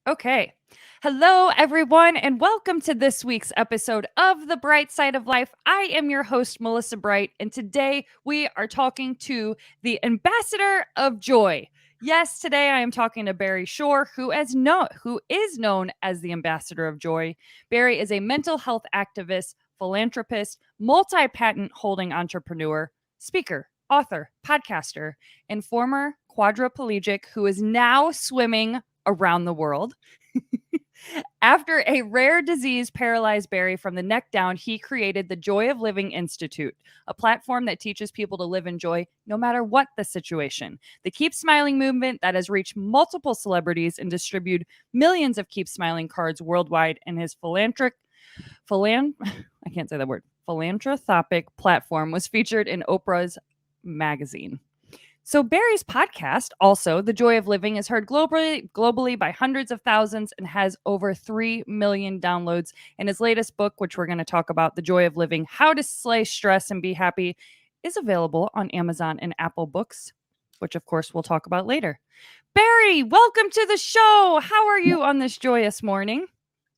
Okay. Hello, everyone, and welcome to this week's episode of The Bright Side of Life. I am your host, Melissa Bright, and today we are talking to the ambassador of joy. Yes, today I am talking to Barry Shore, who is known as the ambassador of joy. Barry is a mental health activist, philanthropist, multi-patent holding entrepreneur, speaker, author, podcaster, and former quadriplegic who is now swimming around the world. After a rare disease paralyzed Barry from the neck down, he created the Joy of Living Institute, a platform that teaches people to live in joy no matter what the situation. The Keep Smiling movement that has reached multiple celebrities and distributed millions of Keep Smiling cards worldwide, and his I can't say that word, philanthropic platform was featured in Oprah's magazine. So Barry's podcast, also The Joy of Living, is heard globally by hundreds of thousands and has over 3 million downloads. And his latest book, which we're going to talk about, The Joy of Living, How to Slay Stress and Be Happy, is available on Amazon and Apple Books, which of course we'll talk about later. Barry, welcome to the show. How are you on this joyous morning?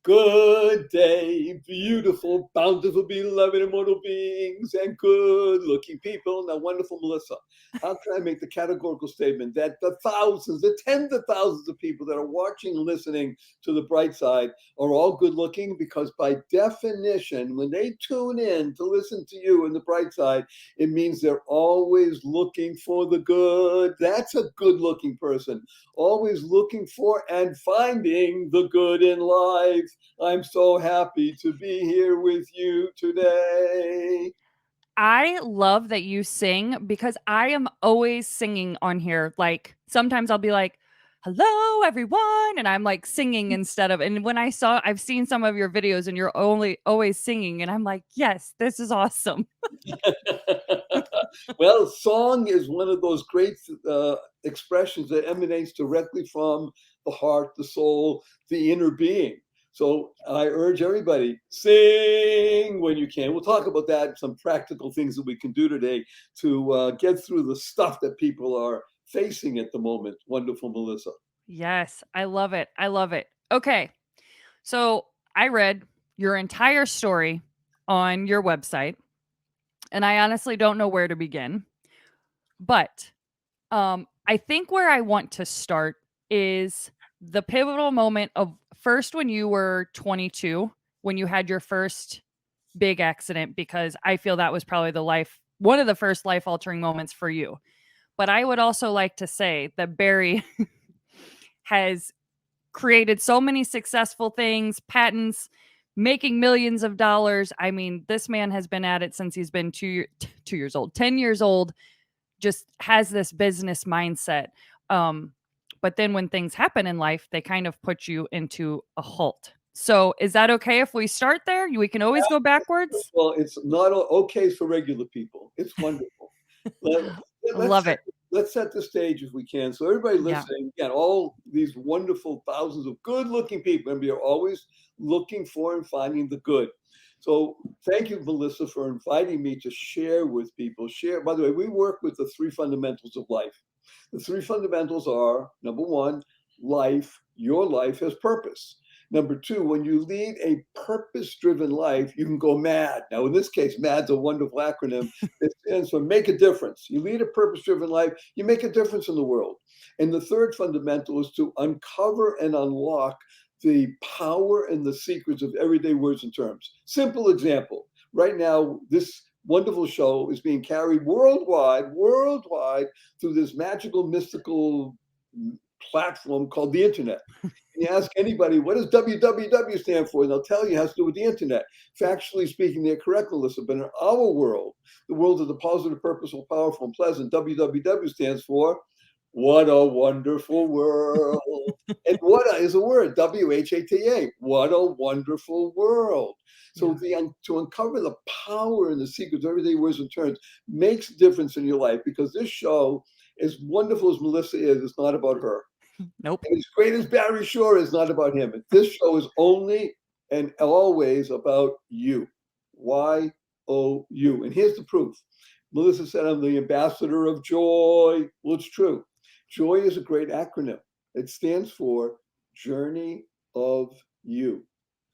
Good day, beautiful, bountiful, beloved, immortal beings, and good-looking people. Now, wonderful Melissa, how can I make the categorical statement that the thousands, the tens of thousands of people that are watching and listening to the bright side are all good-looking? Because by definition, when they tune in to listen to you in the bright side, it means they're always looking for the good. That's a good-looking person, always looking for and finding the good in life. I'm so happy to be here with you today. I love that you sing because I am always singing on here. Like sometimes I'll be like, hello everyone, and I'm like singing instead of, and when I've seen some of your videos and you're only always singing, and I'm like, yes, this is awesome. Well, song is one of those great expressions that emanates directly from the heart, the soul, the inner being. So I urge everybody, sing when you can. We'll talk about that, some practical things that we can do today to get through the stuff that people are facing at the moment. Wonderful, Melissa. Yes, I love it. I love it. Okay. So I read your entire story on your website, and I honestly don't know where to begin. But I think where I want to start is the pivotal moment of first when you were 22, when you had your first big accident, because I feel that was probably one of the first life altering moments for you. But I would also like to say that Barry has created so many successful things, patents, making millions of dollars. I mean, this man has been at it since he's been 2 years old, 10 years old, just has this business mindset. But then when things happen in life, they kind of put you into a halt. So is that okay if we start there? We can always go backwards. Well, it's not okay for regular people. It's wonderful. Let, I let's love set, it. let's set the stage if we can. So everybody Yeah. listening, again, all these wonderful thousands of good-looking people, and we are always looking for and finding the good. So thank you, Melissa, for inviting me to share with people. Share. By the way, we work with the three fundamentals of life. The three fundamentals are, number one, your life has purpose. Number two, when you lead a purpose-driven life, you can go mad. Now, in this case, MAD's a wonderful acronym. It stands for make a difference. You lead a purpose-driven life, you make a difference in the world. And the third fundamental is to uncover and unlock the power and the secrets of everyday words and terms. Simple example. Right now, this wonderful show is being carried worldwide through this magical, mystical platform called the internet. And you ask anybody, what does www stand for? And they'll tell you it has to do with the internet. Factually speaking, they're correct, Melissa. But in our world, the world of the positive, purposeful, powerful, and pleasant, www stands for what a wonderful world. And what is a word, WHATA. What a wonderful world. So to uncover the power and the secrets of everyday words and terms makes a difference in your life, because this show, as wonderful as Melissa is, it's not about her. Nope. And as great as Barry Shore is, not about him. This show is only and always about you. YOU. And here's the proof. Melissa said, I'm the ambassador of joy. Well, it's true. Joy is a great acronym. It stands for journey of you.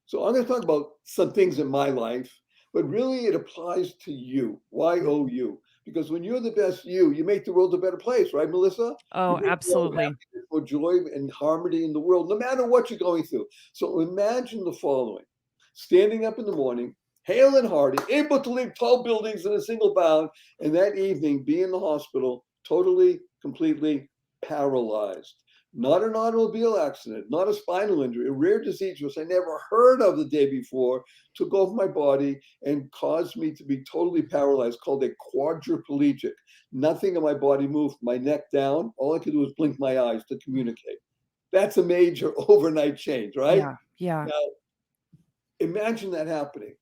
So I'm going to talk about some things in my life, but really it applies to you. Y-O-U. Because when you're the best you, you make the world a better place, right, Melissa? You Oh, make more absolutely. happiness, more joy and harmony in the world, no matter what you're going through. So imagine the following: standing up in the morning, hale and hearty, able to leap tall buildings in a single bound, and that evening be in the hospital, totally, completely paralyzed. Not an automobile accident, not a spinal injury, a rare disease which I never heard of the day before, took over my body and caused me to be totally paralyzed, called a quadriplegic. Nothing in my body moved, my neck down. All I could do was blink my eyes to communicate. That's a major overnight change, right? Yeah. Yeah. Now, imagine that happening.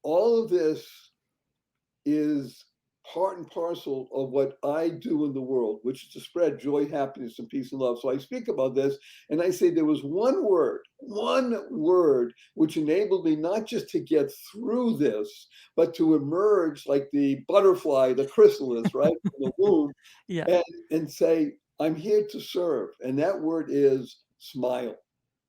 All of this is part and parcel of what I do in the world, which is to spread joy, happiness, and peace and love. So I speak about this and I say there was one word which enabled me not just to get through this, but to emerge like the butterfly, the chrysalis, right, from the womb, Yeah. and say, I'm here to serve. And that word is smile.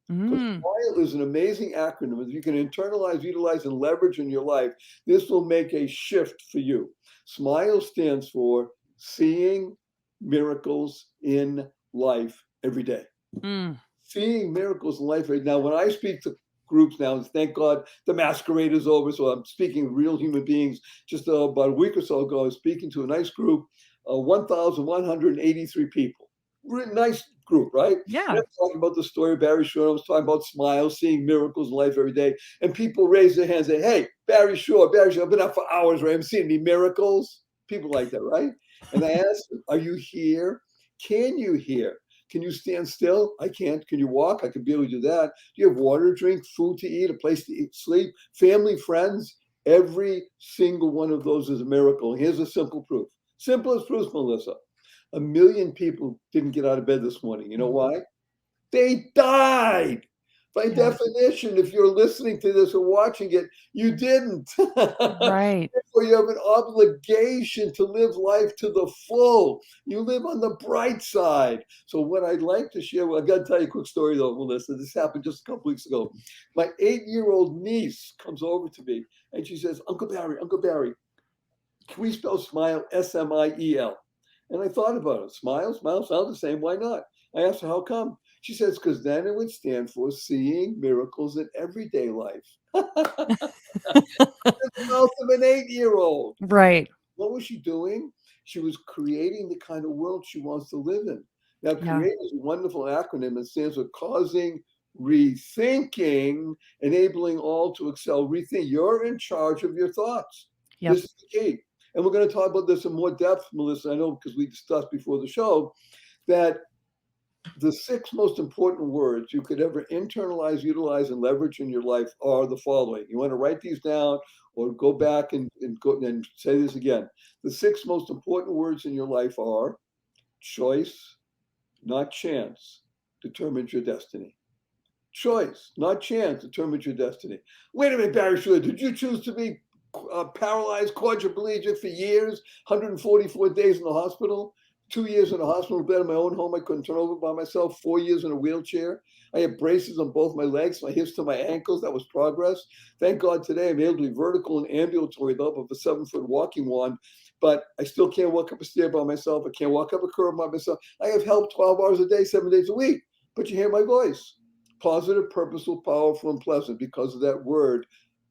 Because Mm. SMILE is an amazing acronym. If you can internalize, utilize, and leverage in your life, this will make a shift for you. SMILE stands for seeing miracles in life every day. Mm. Seeing miracles in life right now. When I speak to groups now, and thank God the masquerade is over, so I'm speaking real human beings. Just about a week or so ago, I was speaking to a nice group, 1,183 people. Nice group, right? And Yeah. I'm talking about the story of Barry Shore. I was talking about smiles, seeing miracles in life every day. And people raise their hands and say, hey, Barry Shore, I've been up for hours, right? I haven't seen any miracles. People like that, right? And I asked them, are you here? Can you hear? Can you stand still? I can't. Can you walk? I can barely do that. Do you have water to drink, food to eat, a place to eat, sleep, family, friends? Every single one of those is a miracle. Here's a simple proof. Simplest proof, Melissa. 1 million people didn't get out of bed this morning. You know why? They died. By Yeah. definition, if you're listening to this or watching it, you didn't. Right. Therefore, you have an obligation to live life to the full. You live on the bright side. So, what I'd like to share, well, I got to tell you a quick story though, Melissa. This happened just a couple weeks ago. My 8-year-old niece comes over to me and she says, Uncle Barry, can we spell smile S-M-I-E-L? And I thought about it. Smile sounds the same. Why not? I asked her, how come? She says, because then it would stand for seeing miracles in everyday life. The mouth of an 8-year-old. Right. What was she doing? She was creating the kind of world she wants to live in. Now, Yeah. CREATE is a wonderful acronym. It stands for causing rethinking, enabling all to excel. Rethink. You're in charge of your thoughts. Yep. This is the key. And we're going to talk about this in more depth, Melissa. I know because we discussed before the show that the 6 most important words you could ever internalize, utilize, and leverage in your life are the following. You want to write these down or go back and go and say this again. The 6 most important words in your life are choice, not chance, determines your destiny. Choice, not chance, determines your destiny. Wait a minute, Barry Shore, did you choose to be paralyzed, quadriplegic for years, 144 days in the hospital, 2 years in a hospital bed in my own home? I couldn't turn over by myself, 4 years in a wheelchair. I had braces on both my legs, my hips to my ankles. That was progress. Thank God today I'm able to be vertical and ambulatory, though, of a 7-foot walking wand, but I still can't walk up a stair by myself. I can't walk up a curb by myself. I have help 12 hours a day, 7 days a week, but you hear my voice. Positive, purposeful, powerful, and pleasant because of that word,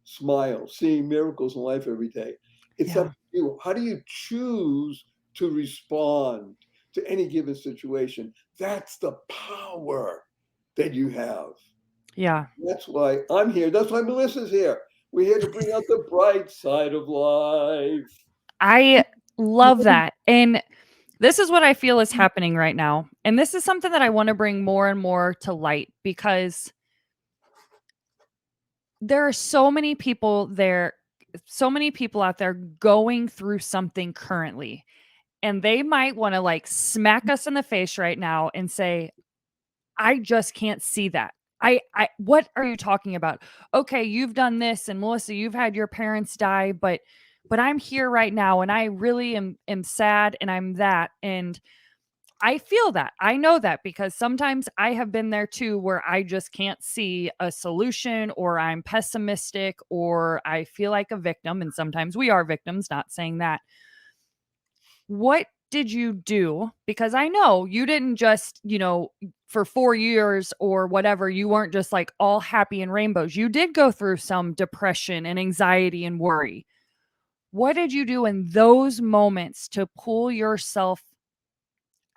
smile, seeing miracles in life every day. It's up Yeah. to you. How do you choose to respond to any given situation? That's the power that you have. Yeah. That's why I'm here. That's why Melissa's here. We're here to bring out the bright side of life. I love that. And this is what I feel is happening right now. And this is something that I want to bring more and more to light because there are so many people out there going through something currently. And they might want to like smack us in the face right now and say, I just can't see that. What are you talking about? Okay, you've done this, and Melissa, you've had your parents die, but I'm here right now and I really am sad and I'm that. And I feel that. I know that because sometimes I have been there too, where I just can't see a solution, or I'm pessimistic, or I feel like a victim. And sometimes we are victims, not saying that. What did you do? Because I know you didn't just, for 4 years or whatever, you weren't just like all happy and rainbows. You did go through some depression and anxiety and worry. What did you do in those moments to pull yourself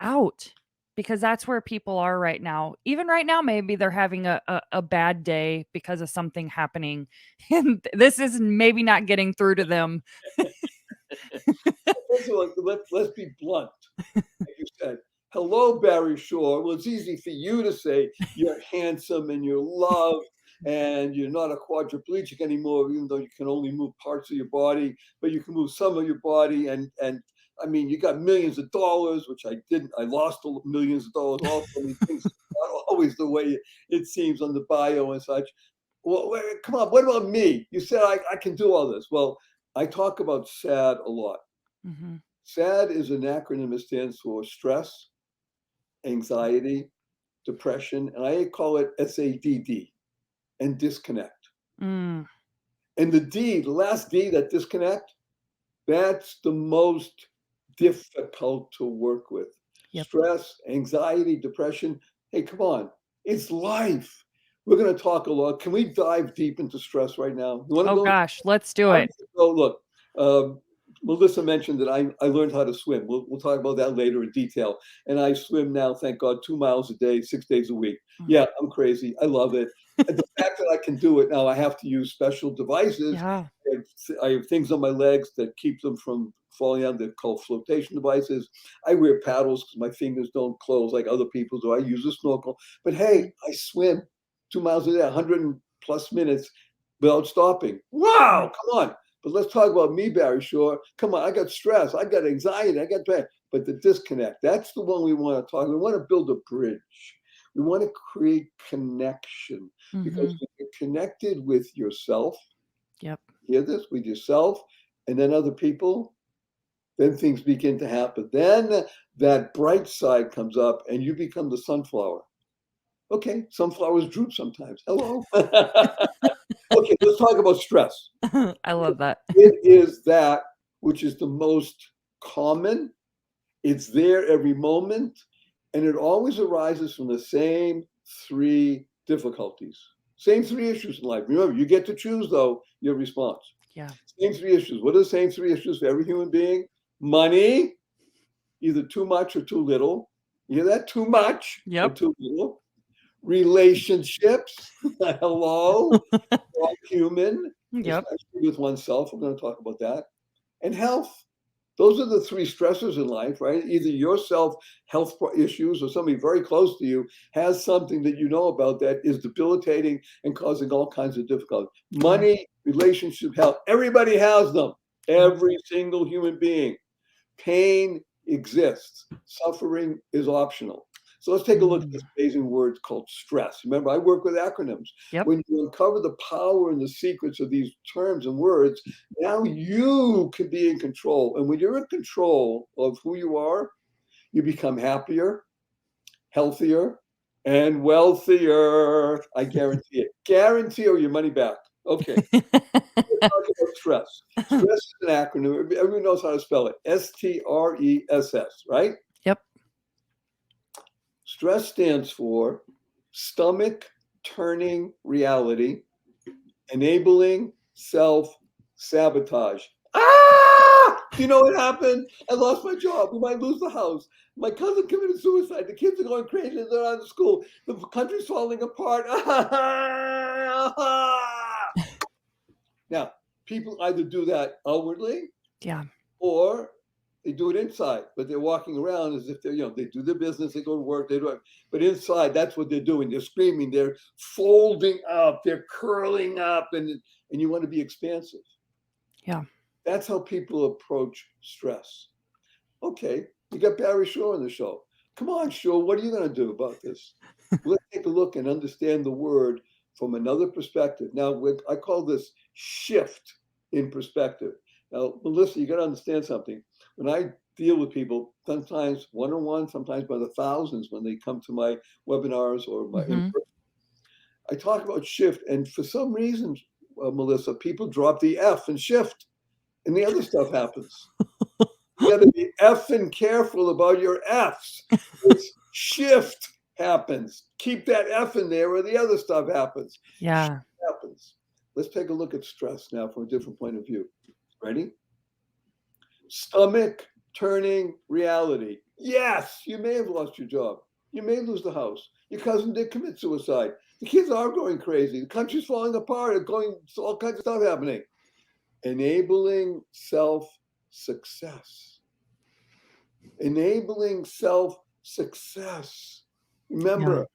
out? Because that's where people are right now. Even right now, maybe they're having a bad day because of something happening. And this is maybe not getting through to them. First of all, let's be blunt. Like you said, hello, Barry Shore. Well, it's easy for you to say you're handsome and you're loved and you're not a quadriplegic anymore, even though you can only move parts of your body, but you can move some of your body. And I mean, you got millions of dollars, which I didn't. I lost millions of dollars also. I mean, things are not always the way it seems on the bio and such. Well, come on. What about me? You said I can do all this. Well, I talk about SAD a lot. Mm-hmm. SAD is an acronym that stands for stress, anxiety, depression, and I call it SADD, and disconnect. Mm. And the last D, that disconnect, that's the most difficult to work with. Yep. Stress, anxiety, depression. Hey, come on. It's life. We're going to talk a lot. Can we dive deep into stress right now? You want to Oh go? gosh, let's do it. Look, Melissa mentioned that I learned how to swim. We'll talk about that later in detail. And I swim now, thank God, 2 miles a day, 6 days a week. Yeah, I'm crazy. I love it. And the fact that I can do it now, I have to use special devices. Yeah. I have things on my legs that keep them from falling out. They're called flotation devices. I wear paddles because my fingers don't close like other people's, or I use a snorkel. But hey, I swim 2 miles a day, 100 plus minutes without stopping. Wow, come on. But let's talk about me, Barry Shore. Come on, I got stress, I got anxiety, I got that. But the disconnect, that's the one we want to talk. We want to build a bridge. We want to create connection, because when you're connected with yourself, Yep. hear this, with yourself and then other people, then things begin to happen. Then that bright side comes up and you become the sunflower. Okay, sunflowers droop sometimes. Hello. Okay, let's talk about stress. I love that. It is that which is the most common. It's there every moment, and it always arises from the same 3 difficulties. Same 3 issues in life. Remember, you get to choose, though, your response. Yeah. Same 3 issues. What are the same 3 issues for every human being? Money, either too much or too little. You hear that? Too much or too little. Relationships. Hello. All human. Yep. Especially with oneself. We're going to talk about that. And health. Those are the 3 stressors in life, right? Either yourself, health issues, or somebody very close to you has something that you know about that is debilitating and causing all kinds of difficulty. Money, relationship, health. Everybody has them. Every single human being. Pain exists. Suffering is optional. So let's take a look at this amazing word called stress. Remember, I work with acronyms. Yep. When you uncover the power and the secrets of these terms and words, now you can be in control. And when you're in control of who you are, you become happier, healthier, and wealthier. I guarantee it. Guarantee or your money back. Okay. Stress. Stress is an acronym. Everyone knows how to spell it. STRESS, right? Yep. Stress stands for stomach turning reality, enabling self-sabotage. Ah! Do you know what happened? I lost my job. We might lose the house. My cousin committed suicide. The kids are going crazy. They're out of school. The country's falling apart. Now, people either do that outwardly, or they do it inside, but they're walking around as if they're, they do their business, they go to work, they do it. But inside, that's what they're doing. They're screaming, they're folding up, they're curling up, and you want to be expansive. Yeah. That's how people approach stress. Okay, you got Barry Shore on the show. Come on, Shore, what are you going to do about this? Let's take a look and understand the word from another perspective. Now, I call this shift in perspective. Now, Melissa, you got to understand something. when I deal with people, sometimes one-on-one, sometimes by the thousands when they come to my webinars or my I talk about shift, and for some reason, Melissa, people drop the F and shift, and the other stuff happens. You got to be effing careful about your Fs. It's shift happens. Keep that F in there, or the other stuff happens. Yeah. Shift happens. Let's take a look at stress now from a different point of view. Ready? Stomach turning reality. Yes, you may have lost your job. You may lose the house. Your cousin did commit suicide. The kids are going crazy. The country's falling apart. All kinds of stuff happening. Enabling self-success. Enabling self-success. Remember,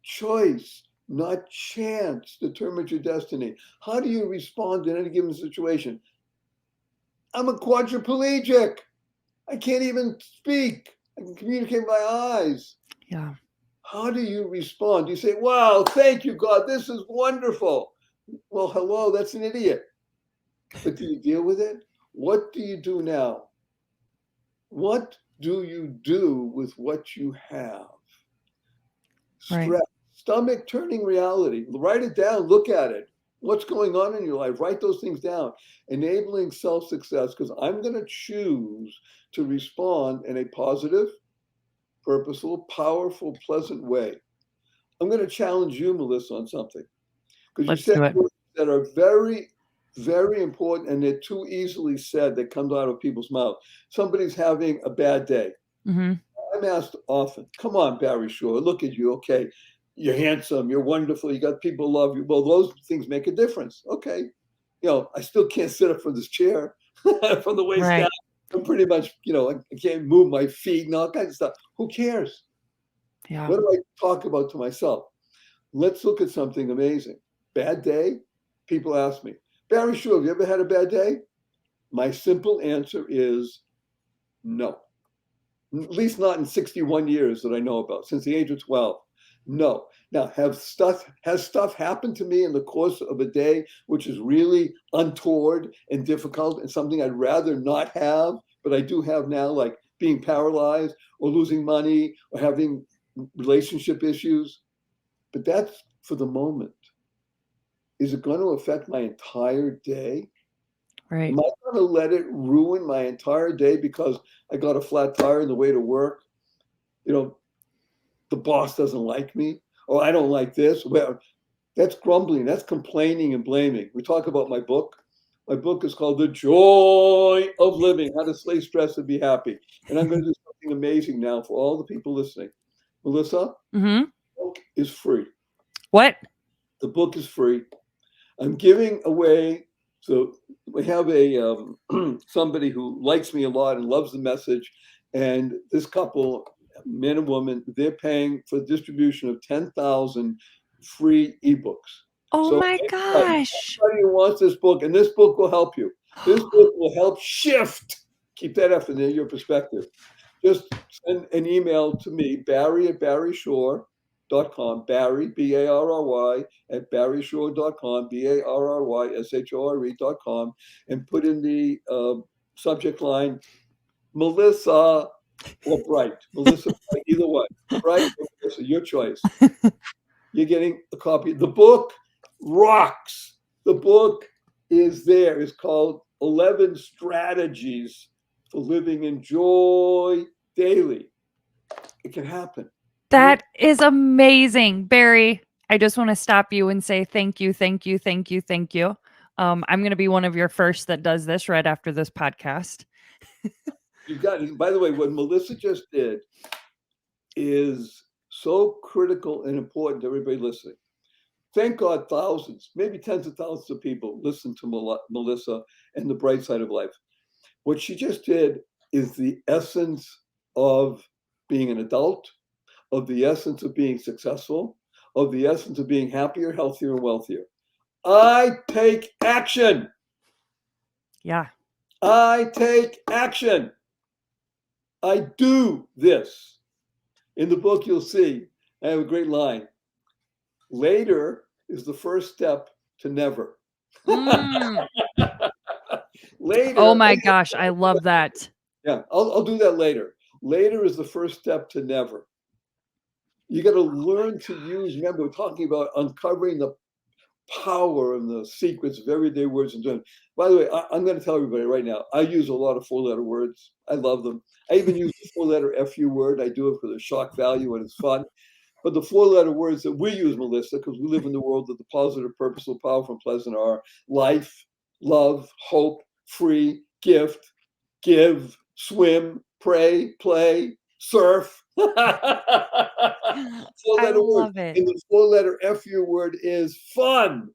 choice, not chance, determines your destiny. How do you respond in any given situation? I'm a quadriplegic. I can't even speak. I can communicate with my eyes. Yeah. How do you respond? Do you say, wow, thank you, God, this is wonderful? Well, hello, that's an idiot. But do you deal with it? What do you do now? What do you do with what you have? Stress, Right. stomach turning reality. Write it down, look at it. What's going on in your life? Write those things down. Enabling self-success, because I'm going to choose to respond in a positive, purposeful, powerful, pleasant way. I'm going to challenge you, Melissa, on something. Because you said words that are very, very important, and they're too easily said that comes out of people's mouth. Somebody's having a bad day. I'm asked often, come on, Barry Shore, look at you. Okay, you're handsome, you're wonderful, you got people love you. Well, those things make a difference. Okay. You know, I still can't sit up from this chair from the waist down. I'm pretty much, you know, I can't move my feet and all kinds of stuff. Who cares? Yeah. What do I talk about to myself? Let's look at something amazing. Bad day? People ask me, Barry Shore, have you ever had a bad day? My simple answer is no. At least not in 61 years that I know about, since the age of 12. No. Now, has stuff happened to me in the course of a day which is really untoward and difficult and something I'd rather not have, but I do have now, like being paralyzed or losing money or having relationship issues? But that's for the moment. Is it going to affect my entire day? Right. Am I going to let it ruin my entire day because I got a flat tire on the way to work? You know, the boss doesn't like me, or I don't like this. Well, that's grumbling. That's complaining and blaming. We talk about my book. My book is called The Joy of Living, How to Slay Stress and Be Happy. And I'm going to do something amazing now for all the people listening. Melissa, the book is free. What? The book is free. I'm giving away. So we have a somebody who likes me a lot and loves the message. And this couple, man and woman, they're paying for the distribution of 10,000 free ebooks. Oh So my gosh. anybody who wants this book, and this book will help you. This book will help shift. Keep that up in there, your perspective. Just send an email to me, Barry@barryshore.com, Barry, Barry, at barryshore.com, barrysshore.com, and put in the subject line, Melissa or Bright. Melissa, Bright, either one. Bright or Melissa, your choice. You're getting a copy. The book rocks. The book is there. It's called 11 Strategies for Living in Joy Daily. It can happen. That is amazing, Barry. I just want to stop you and say thank you, thank you, thank you, thank you. I'm going to be one of your first that does this right after this podcast. You've got it. By the way, what Melissa just did is so critical and important to everybody listening. Thank God thousands, maybe tens of thousands of people listen to Melissa and the bright side of life. What she just did is the essence of being an adult, of the essence of being successful, of the essence of being happier, healthier, and wealthier. I take action. Yeah. I take action. I do this. In the book, you'll see, I have a great line. Later is the first step to never. Later. Oh my gosh, I love that. Yeah, I'll do that later. Later is the first step to never. You got to learn to use, remember, we're talking about uncovering the power and the secrets of everyday words and doing. By the way, I'm going to tell everybody right now, I use a lot of four-letter words. I love them. I even use the four-letter FU word. I do it for the shock value and it's fun. But the four-letter words that we use, Melissa, because we live in the world of the positive, purposeful, powerful, and pleasant are life, love, hope, free, gift, give, swim, pray, play, surf. I Four-letter word. love it. And the four-letter FU word is fun.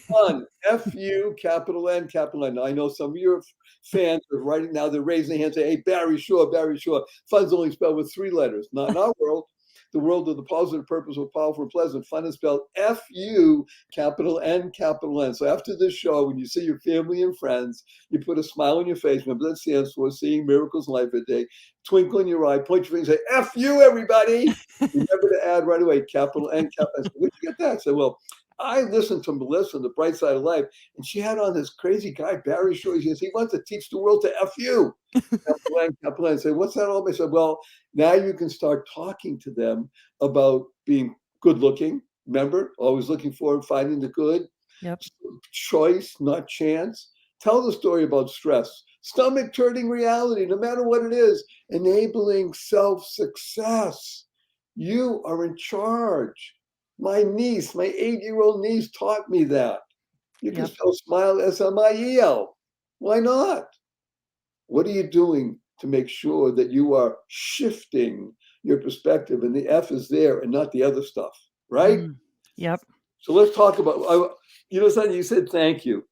Fun. FU, capital N, capital N. Now, I know some of your fans are writing now, they're raising their hands saying, hey, Barry Shore, Barry Shore. Fun's only spelled with three letters. Not in our world. The world of the positive, purposeful, powerful, and pleasant. Fun is spelled F-U, capital N, capital N. So after this show, when you see your family and friends, you put a smile on your face. Remember that stands for seeing miracles in life a day. Twinkle in your eye, point your finger and say, F-U, everybody. Remember to add right away, capital N, capital N. So where'd you get that? I said, well, I listened to Melissa, The Bright Side of Life, and she had on this crazy guy, Barry Shore. He says, he wants to teach the world to F-U. Capital N, capital N. I said, what's that all about? I said, well, now you can start talking to them about being good looking. Remember, always looking for and finding the good. Yep. Choice, not chance. Tell the story about stress. Stomach turning reality, no matter what it is. Enabling self-success. You are in charge. My niece, my 8-year-old niece taught me that. You can spell smile S-M-I-E-L. Why not? What are you doing to make sure that you are shifting your perspective and the F is there and not the other stuff, right? Yep. So let's talk about, you know, something you said, thank you.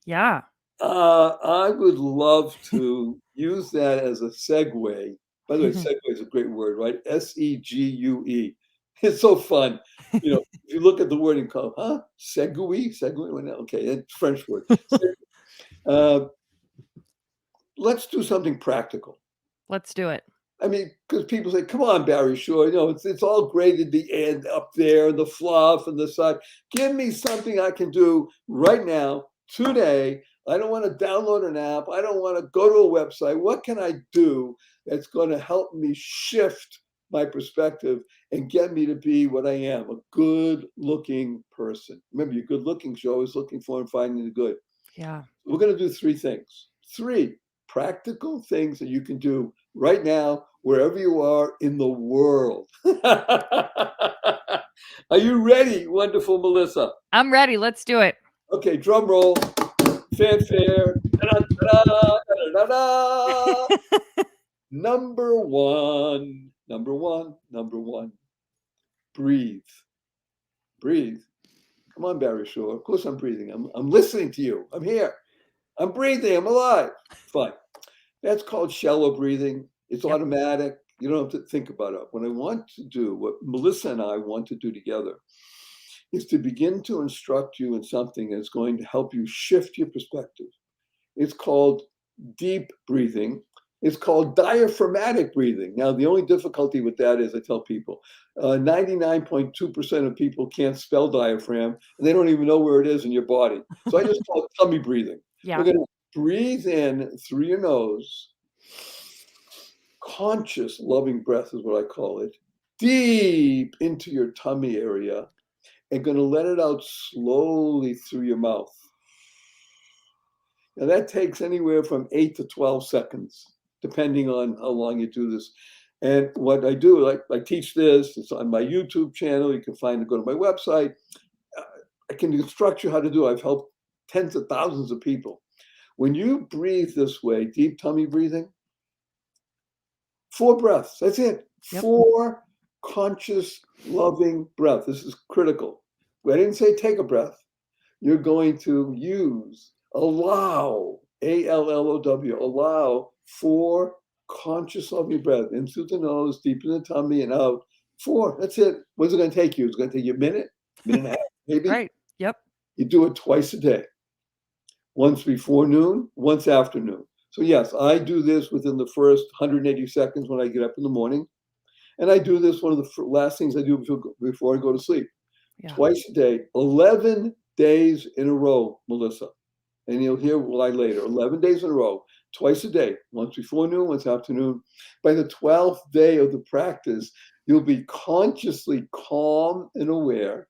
Yeah. I would love to use that as a segue. By the way, segue is a great word, right? S-E-G-U-E. It's so fun. You know, if you look at the word and go, huh? Segue? Segue? Okay, it's French word. Let's do something practical. Let's do it. I mean, because people say, come on, Barry Shore, you know, it's all great at the end up there, the fluff and the side. Give me something I can do right now, today. I don't want to download an app. I don't want to go to a website. What can I do that's going to help me shift my perspective and get me to be what I am, a good-looking person? Remember, you're good-looking, so you're always looking for and finding the good. Yeah. We're going to do three things. Three practical things that you can do right now, wherever you are in the world. Are you ready, wonderful Melissa? I'm ready. Let's do it. Okay, drum roll, fanfare. Da-da-da-da, da-da-da-da. Number one. Breathe. Breathe. Come on, Barry Shore. Of course I'm breathing. I'm listening to you. I'm here. I'm breathing. I'm alive. Fine. That's called shallow breathing. It's automatic. You don't have to think about it. What I want to do, what Melissa and I want to do together, is to begin to instruct you in something that's going to help you shift your perspective. It's called deep breathing. It's called diaphragmatic breathing. Now, the only difficulty with that is, I tell people, 99.2% of people can't spell diaphragm, and they don't even know where it is in your body. So I just call it tummy breathing. Yeah. We're going to breathe in through your nose. Conscious, loving breath is what I call it. Deep into your tummy area, and going to let it out slowly through your mouth. Now that takes anywhere from 8 to 12 seconds, depending on how long you do this. And what I do, I teach this, it's on my YouTube channel. You can find it, go to my website. I can instruct you how to do it. I've helped tens of thousands of people. When you breathe this way, deep tummy breathing, 4 breaths, that's it. 4 conscious, loving breaths. This is critical. I didn't say take a breath. You're going to use, allow, A-L-L-O-W, allow 4 conscious, loving breaths in through the nose, deep in the tummy, and out. 4, that's it. What's it going to take you? It's going to take you a minute and a half, maybe. Right. Yep. You do it twice a day. Once before noon, once after noon. So yes, I do this within the first 180 seconds when I get up in the morning. And I do this, one of the last things I do before I go to sleep. Yeah. Twice a day, 11 days in a row, Melissa. And you'll hear why later. 11 days in a row. twice a day, once before noon, once afternoon. By the 12th day of the practice, you'll be consciously calm and aware,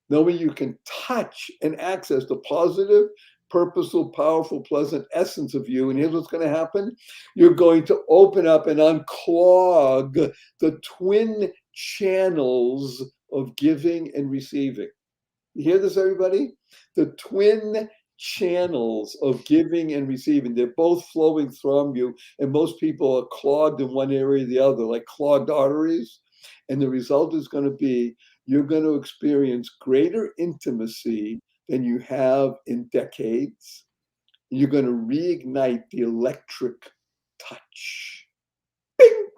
knowing you can touch and access the positive, purposeful, powerful, pleasant essence of you. And here's what's going to happen. You're going to open up and unclog the twin channels of giving and receiving. You hear this, everybody? The twin channels of giving and receiving. They're both flowing from you. And most people are clogged in one area or the other, like clogged arteries. And the result is going to be you're going to experience greater intimacy than you have in decades. You're going to reignite the electric touch. Bing!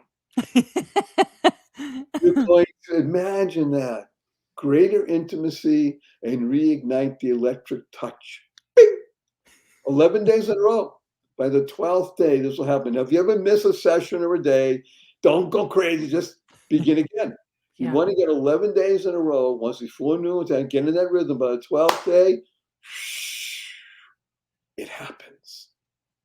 You're going to imagine that. Greater intimacy and reignite the electric touch. Bing! 11 days in a row. By the 12th day, this will happen. Now, if you ever miss a session or a day, don't go crazy. Just begin again. You want to get 11 days in a row, once before noon, and get in that rhythm. By the 12th day, it happens.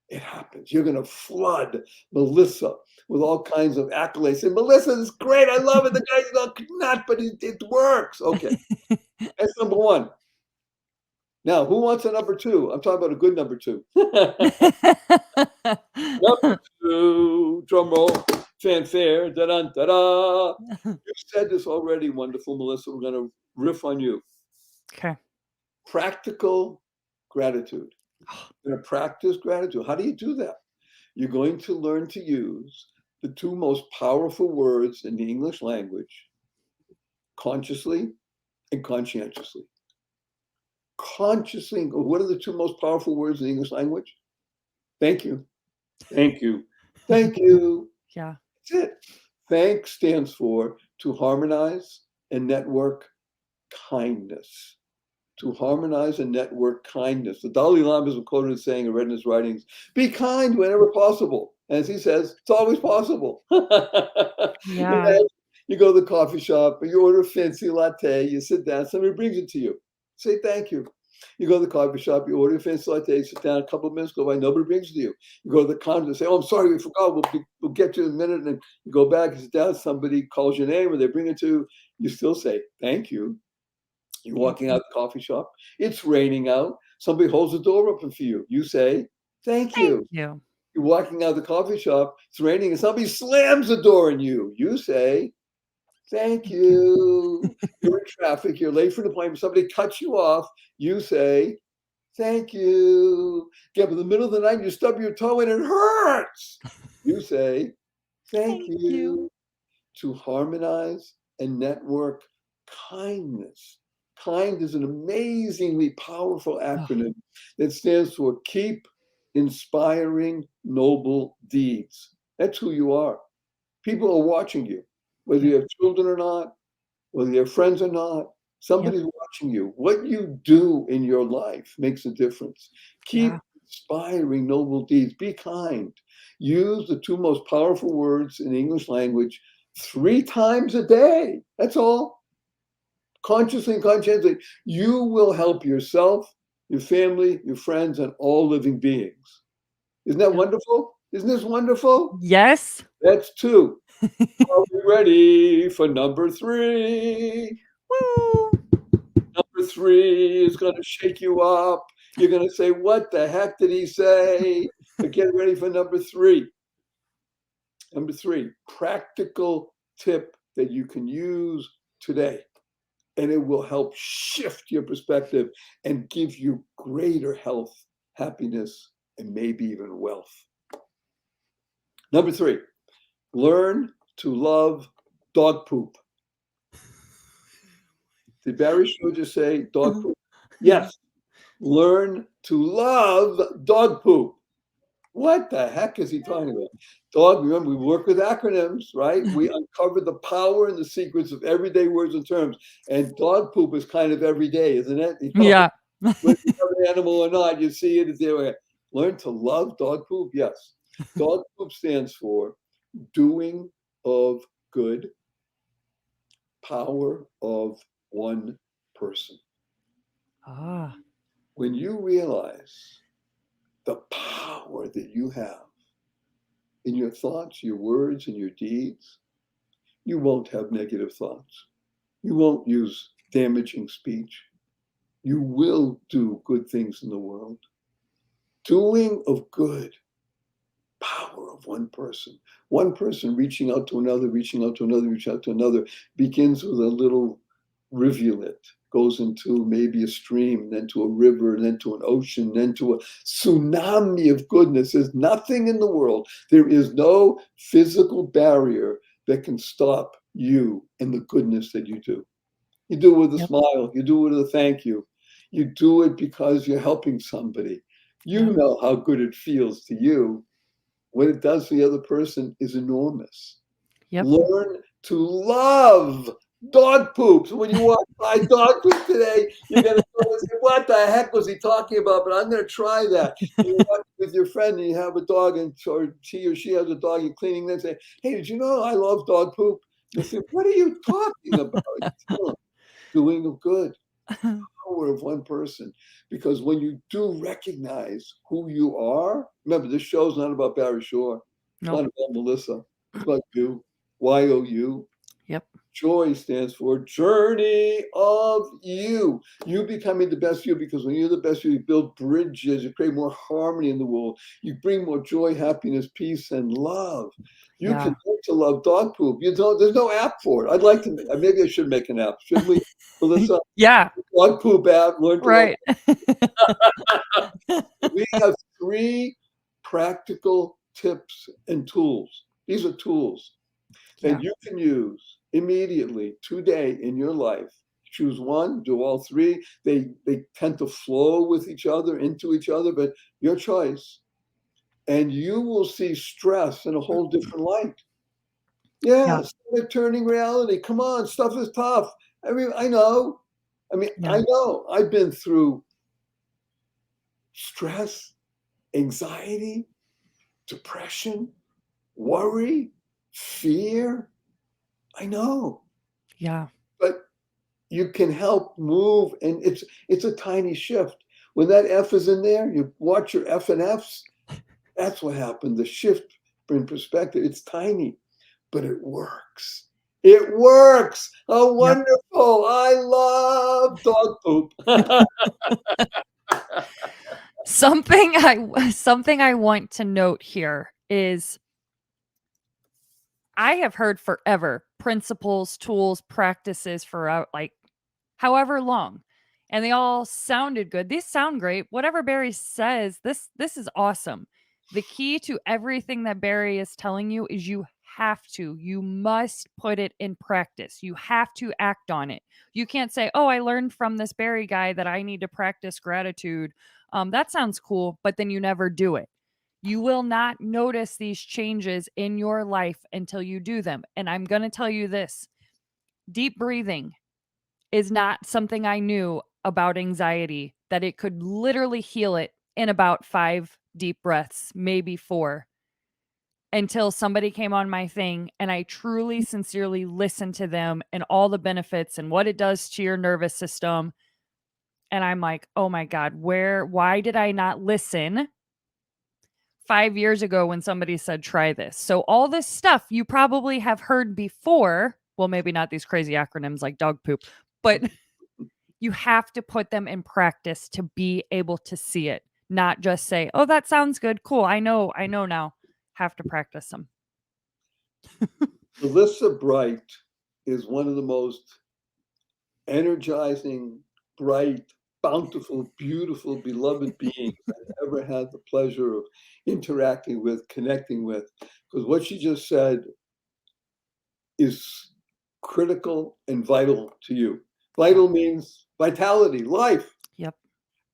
It happens. You're going to flood Melissa with all kinds of accolades. Say, Melissa, this is great. I love it. The guy's not nut, but it works. Okay. That's number one. Now, who wants a number two? I'm talking about a good number two. Number two, drum roll, fanfare, da-da-da-da. You've said this already, wonderful Melissa. We're going to riff on you. Okay. Practical gratitude. You're going to practice gratitude. How do you do that? You're going to learn to use the two most powerful words in the English language, consciously and conscientiously. Consciously, what are the two most powerful words in the English language? Thank you. Thank you. Thank you. Yeah. That's it. Thank stands for to harmonize and network kindness. To harmonize and network kindness. The Dalai Lama is quoted as saying, I read in his writings, be kind whenever possible. And as he says, it's always possible. Yeah. You go to the coffee shop, you order a fancy latte, you sit down, somebody brings it to you. Say thank you. You go to the coffee shop, you order a fancy latte, you sit down, a couple of minutes go by, nobody brings it to you. You go to the counter, say, oh, I'm sorry, we forgot, we'll get you in a minute. And you go back and sit down, somebody calls your name or they bring it to you, you still say thank you. You're walking out the coffee shop, it's raining out, somebody holds the door open for you. You say, thank you. Thank you. You're walking out the coffee shop, it's raining, and somebody slams the door on you. You say, thank you. You're in traffic, you're late for an appointment, somebody cuts you off, you say, thank you. Get up in the middle of the night, you stub your toe and it hurts. You say, thank you. To harmonize and network kindness. KIND is an amazingly powerful acronym that stands for Keep Inspiring Noble Deeds. That's who you are. People are watching you, whether you have children or not, whether you have friends or not. Somebody's watching you. What you do in your life makes a difference. Keep inspiring noble deeds. Be kind. Use the two most powerful words in the English language 3 times a day. That's all. Consciously and conscientiously, you will help yourself, your family, your friends, and all living beings. Isn't that wonderful? Isn't this wonderful? Yes. That's 2. Are we ready for number 3? Woo. Number 3 is going to shake you up. You're going to say, what the heck did he say? But get ready for number 3. Number 3, practical tip that you can use today. And it will help shift your perspective and give you greater health, happiness, and maybe even wealth. Number 3, learn to love dog poop. Did Barry Shaw just say dog poop? Yes. Learn to love dog poop. What the heck is he talking about? Dog, remember, we work with acronyms, right? We uncover the power and the secrets of everyday words and terms. And dog poop is kind of everyday, isn't it? You know, Yeah. whether you have an animal or not, you see it. It's there. Learn to love dog poop? Yes. Dog poop stands for doing of good, power of one person. Ah. When you realize the power that you have in your thoughts, your words, and your deeds, you won't have negative thoughts. You won't use damaging speech. You will do good things in the world. Doing of good, power of one person reaching out to another, reaching out to another, reaching out to another, begins with a little rivulet, goes into maybe a stream, then to a river, then to an ocean, then to a tsunami of goodness. There's nothing in the world. There is no physical barrier that can stop you and the goodness that you do. You do it with a Yep. smile. You do it with a thank you. You do it because you're helping somebody. You Yep. know how good it feels to you. What it does for the other person is enormous. Yep. Learn to love dog poop. So when you walk by dog poop today, you're going to say, what the heck was he talking about? But I'm going to try that. You walk with your friend and you have a dog, and or he or she has a dog, you're cleaning them and say, hey, did you know I love dog poop? They say, what are you talking about? You tell them, doing of good. Power of one person, because when you do recognize who you are, remember, this show's not about Barry Shore, it's Nope. not about Melissa, it's about you. YOU. Yep. Joy stands for journey of you. You becoming the best you, because when you're the best you build bridges, you create more harmony in the world, you bring more joy, happiness, peace, and love. You Yeah. can learn to love dog poop. You don't, there's no app for it. I'd like to, maybe I should make an app. Should we, Melissa? Yeah. Dog poop app, learn to love. Right. We have 3 practical tips and tools. These are tools Yeah. that you can use immediately today in your life. Choose one, do all 3. They tend to flow with each other, into each other, but your choice. And you will see stress in a whole different light. Yeah. Yes, they're turning reality. Come on, stuff is tough. I mean, I know. Yeah. I know. I've been through stress, anxiety, depression, worry, fear. I know, Yeah. but you can help move, and it's a tiny shift. When that F is in there, you watch your F and Fs. That's what happened. The shift in perspective. It's tiny, but it works. It works. Oh, Yep. wonderful! I love dog poop. Something I want to note here is I have heard forever principles, tools, practices for like however long, and they all sounded good. These sound great. Whatever Barry says, this is awesome. The key to everything that Barry is telling you is you must put it in practice. You have to act on it. You can't say, "Oh, I learned from this Barry guy that I need to practice gratitude." That sounds cool, but then you never do it. You will not notice these changes in your life until you do them. And I'm going to tell you this: deep breathing is not something I knew about anxiety, that it could literally heal it in about 5 deep breaths, maybe 4, until somebody came on my thing and I truly, sincerely listened to them and all the benefits and what it does to your nervous system. And I'm like, oh my God, why did I not listen 5 years ago when somebody said, try this? So all this stuff you probably have heard before. Well, maybe not these crazy acronyms like dog poop, but you have to put them in practice to be able to see it, not just say, "Oh, that sounds good. Cool. I know now." Have to practice them. Melissa Bright is one of the most energizing, bright, bountiful, beautiful, beloved beings I've ever had the pleasure of interacting with, connecting with. Because what she just said is critical and vital to you. Vital means vitality, life. Yep.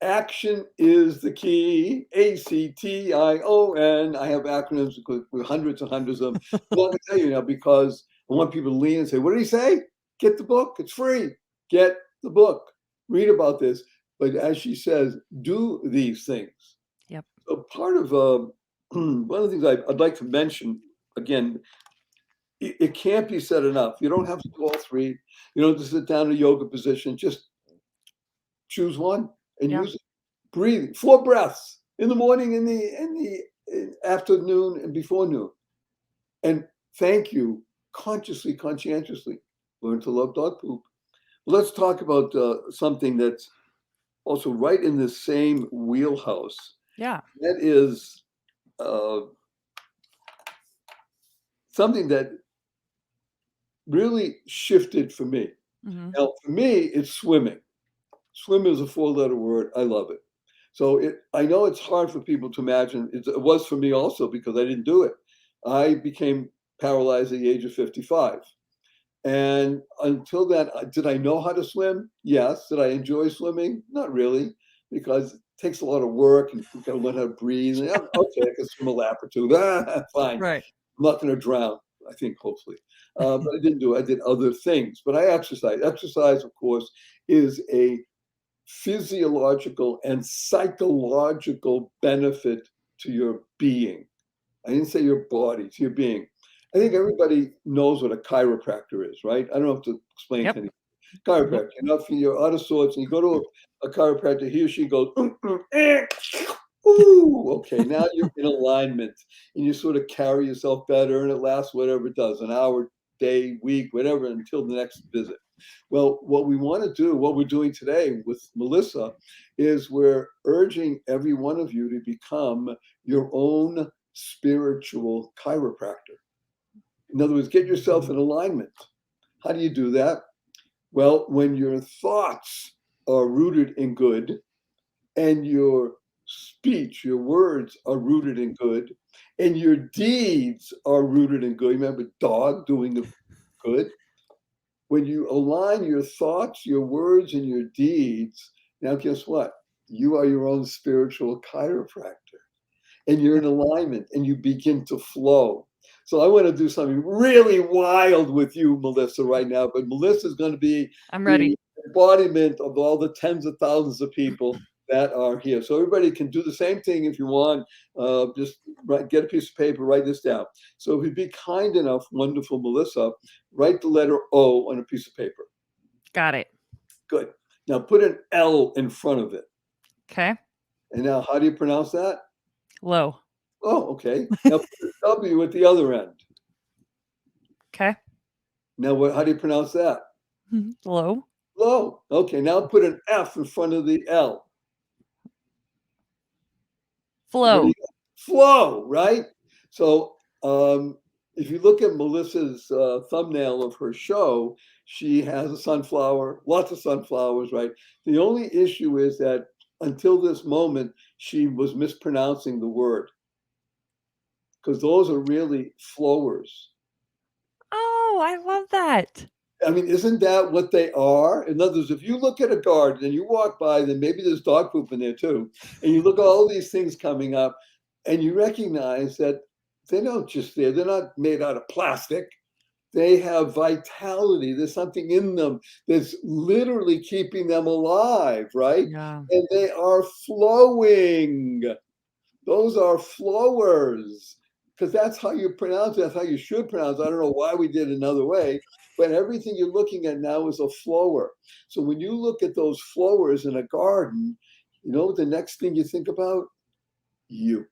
Action is the key. ACTION. I have acronyms with hundreds and hundreds of them. I'm not going to tell you now because I want people to lean and say, what did he say? Get the book. It's free. Get the book. Read about this. But as she says, do these things. Yep. So part of one of the things I'd like to mention, again, it can't be said enough. You don't have to do all 3. You don't have to sit down in a yoga position. Just choose one and Yeah. use it. Breathing, 4 breaths. in the morning, in afternoon, and before noon. And thank you, consciously, conscientiously. Learn to love dog poop. Let's talk about something that's also right in the same wheelhouse. Yeah. That is something that really shifted for me. Mm-hmm. Now, for me, it's swimming. Swim is a 4-letter word. I love it. So I know it's hard for people to imagine. It was for me also because I didn't do it. I became paralyzed at the age of 55. And until then, did I know how to swim? Yes. Did I enjoy swimming? Not really, because it takes a lot of work and you've got to learn how to breathe. And, okay, I can swim a lap or two. Fine. Right. I'm not going to drown, I think, hopefully. But I didn't do it. I did other things. But I exercise. Exercise, of course, is a physiological and psychological benefit to your being. I didn't say your body, to your being. I think everybody knows what a chiropractor is, right? I don't have to explain Yep. to anyone. Chiropractor, you're out of sorts, and you go to a chiropractor, he or she goes, ooh, okay, now you're in alignment, and you sort of carry yourself better, and it lasts whatever it does, an hour, day, week, whatever, until the next visit. Well, what we want to do, what we're doing today with Melissa, is we're urging every one of you to become your own spiritual chiropractor. In other words, get yourself in alignment. How do you do that? Well, when your thoughts are rooted in good and your speech, your words are rooted in good and your deeds are rooted in good. Remember, dog doing the good. When you align your thoughts, your words, and your deeds, now guess what? You are your own spiritual chiropractor. And you're in alignment and you begin to flow. So I want to do something really wild with you, Melissa, right now. But Melissa's going to be I'm the ready. embodiment of all the tens of thousands of people that are here. So everybody can do the same thing if you want. Just get a piece of paper, write this down. So if you'd be kind enough, wonderful Melissa, write the letter O on a piece of paper. Got it. Good. Now put an L in front of it. Okay. And now how do you pronounce that? Low. Oh, okay. Now put a W at the other end. Okay. Now how do you pronounce that? Low. Low. Okay, now put an F in front of the L. Flow. Flow, right? So if you look at Melissa's thumbnail of her show, she has a sunflower, lots of sunflowers, right? The only issue is that until this moment, she was mispronouncing the word, because those are really flowers. Oh, I love that. I mean, isn't that what they are? In other words, if you look at a garden and you walk by, then maybe there's dog poop in there too, and you look at all these things coming up, and you recognize that they don't just there. They're not made out of plastic. They have vitality. There's something in them that's literally keeping them alive, right? Yeah. And they are flowing. Those are flowers, because that's how you pronounce it. That's how you should pronounce it. I don't know why we did it another way, but everything you're looking at now is a flower. So when you look at those flowers in a garden, you know what the next thing you think about? You.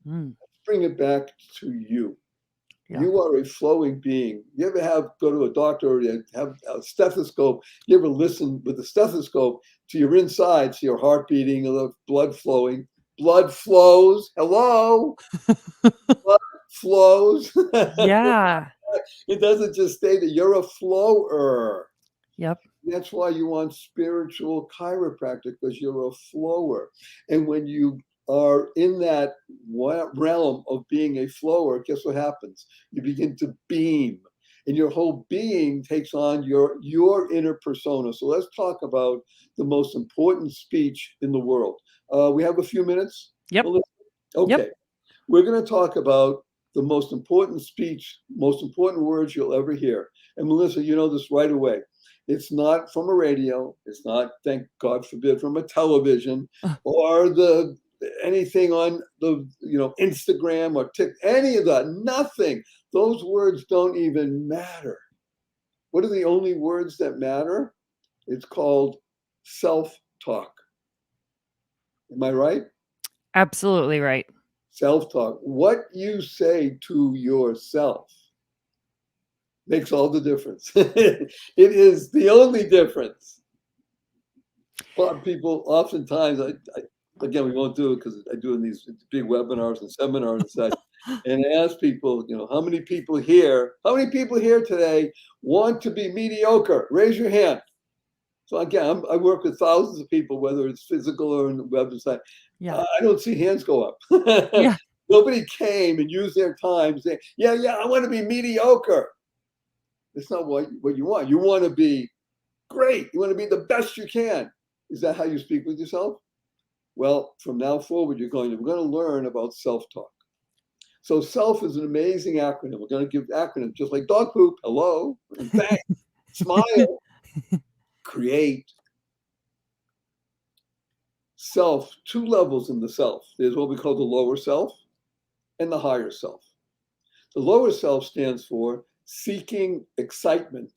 Mm. Bring it back to you. Yeah. You are a flowing being. You ever go to a doctor or you have a stethoscope? You ever listen with the stethoscope to your insides, to your heart beating, or the blood flowing? Blood flows. Hello. Blood flows. Yeah. It doesn't just stay that you're a flower. Yep. That's why you want spiritual chiropractic, because you're a flower. And when you are in that realm of being a flower, guess what happens? You begin to beam, and your whole being takes on your inner persona. So let's talk about the most important speech in the world. We have a few minutes. Yep. Okay. Yep. We're going to talk about the most important speech, most important words you'll ever hear. And Melissa, you know this right away. It's not from a radio. It's not, thank God forbid, from a television or anything on the Instagram or TikTok, any of that. Nothing. Those words don't even matter. What are the only words that matter? It's called self-talk. Am I right? Absolutely right. Self-talk. What you say to yourself makes all the difference. It is the only difference. But people oftentimes, again, we won't do it because I do in these big webinars and seminars and such, and I ask people, how many people here today want to be mediocre? Raise your hand. So again, I work with thousands of people, whether it's physical or on the website. Yeah. I don't see hands go up. Yeah. Nobody came and used their time saying, yeah, I want to be mediocre. That's not what you want. You want to be great. You want to be the best you can. Is that how you speak with yourself? Well, from now forward, we're going to learn about self-talk. So self is an amazing acronym. We're going to give acronyms just like dog poop, hello, and thanks, smile, create. Self, two levels in the self. There's what we call the lower self and the higher self. The lower self stands for seeking excitement,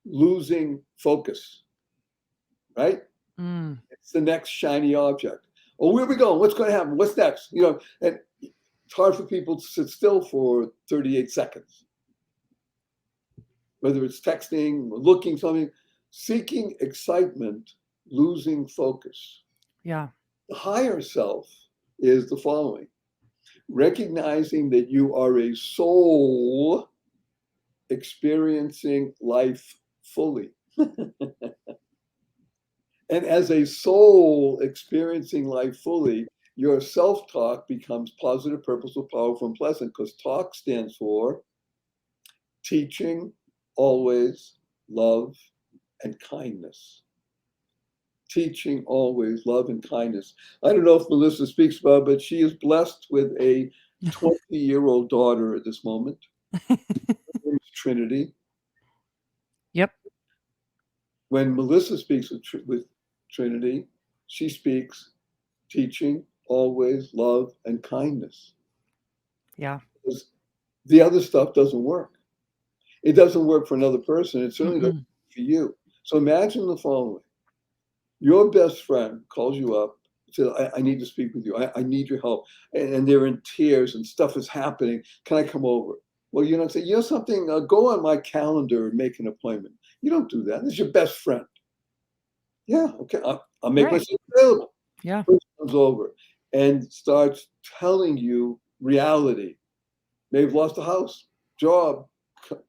losing focus, right? It's the next shiny object. Oh, where are we going? What's going to happen? What's next? And it's hard for people to sit still for 38 seconds. Whether it's texting, looking something, seeking excitement, losing focus. Yeah. The higher self is the following: recognizing that you are a soul experiencing life fully. And as a soul experiencing life fully, your self-talk becomes positive, purposeful, powerful, and pleasant, because talk stands for teaching, always, love, and kindness. Teaching, always, love, and kindness. I don't know if Melissa speaks about it, but she is blessed with a 20-year-old daughter at this moment. Her name is Trinity. Yep. When Melissa speaks with Trinity, she speaks teaching, always, love, and kindness. Yeah. Because the other stuff doesn't work. It doesn't work for another person. It certainly doesn't work for you. So imagine the following. Your best friend calls you up and says, I need to speak with you. I need your help. And they're in tears and stuff is happening. Can I come over? Well, you don't say, something, go on my calendar and make an appointment. You don't do that. This is your best friend. Yeah, okay. I'll make myself available. Yeah. Person comes over and starts telling you reality. May have lost a house, job,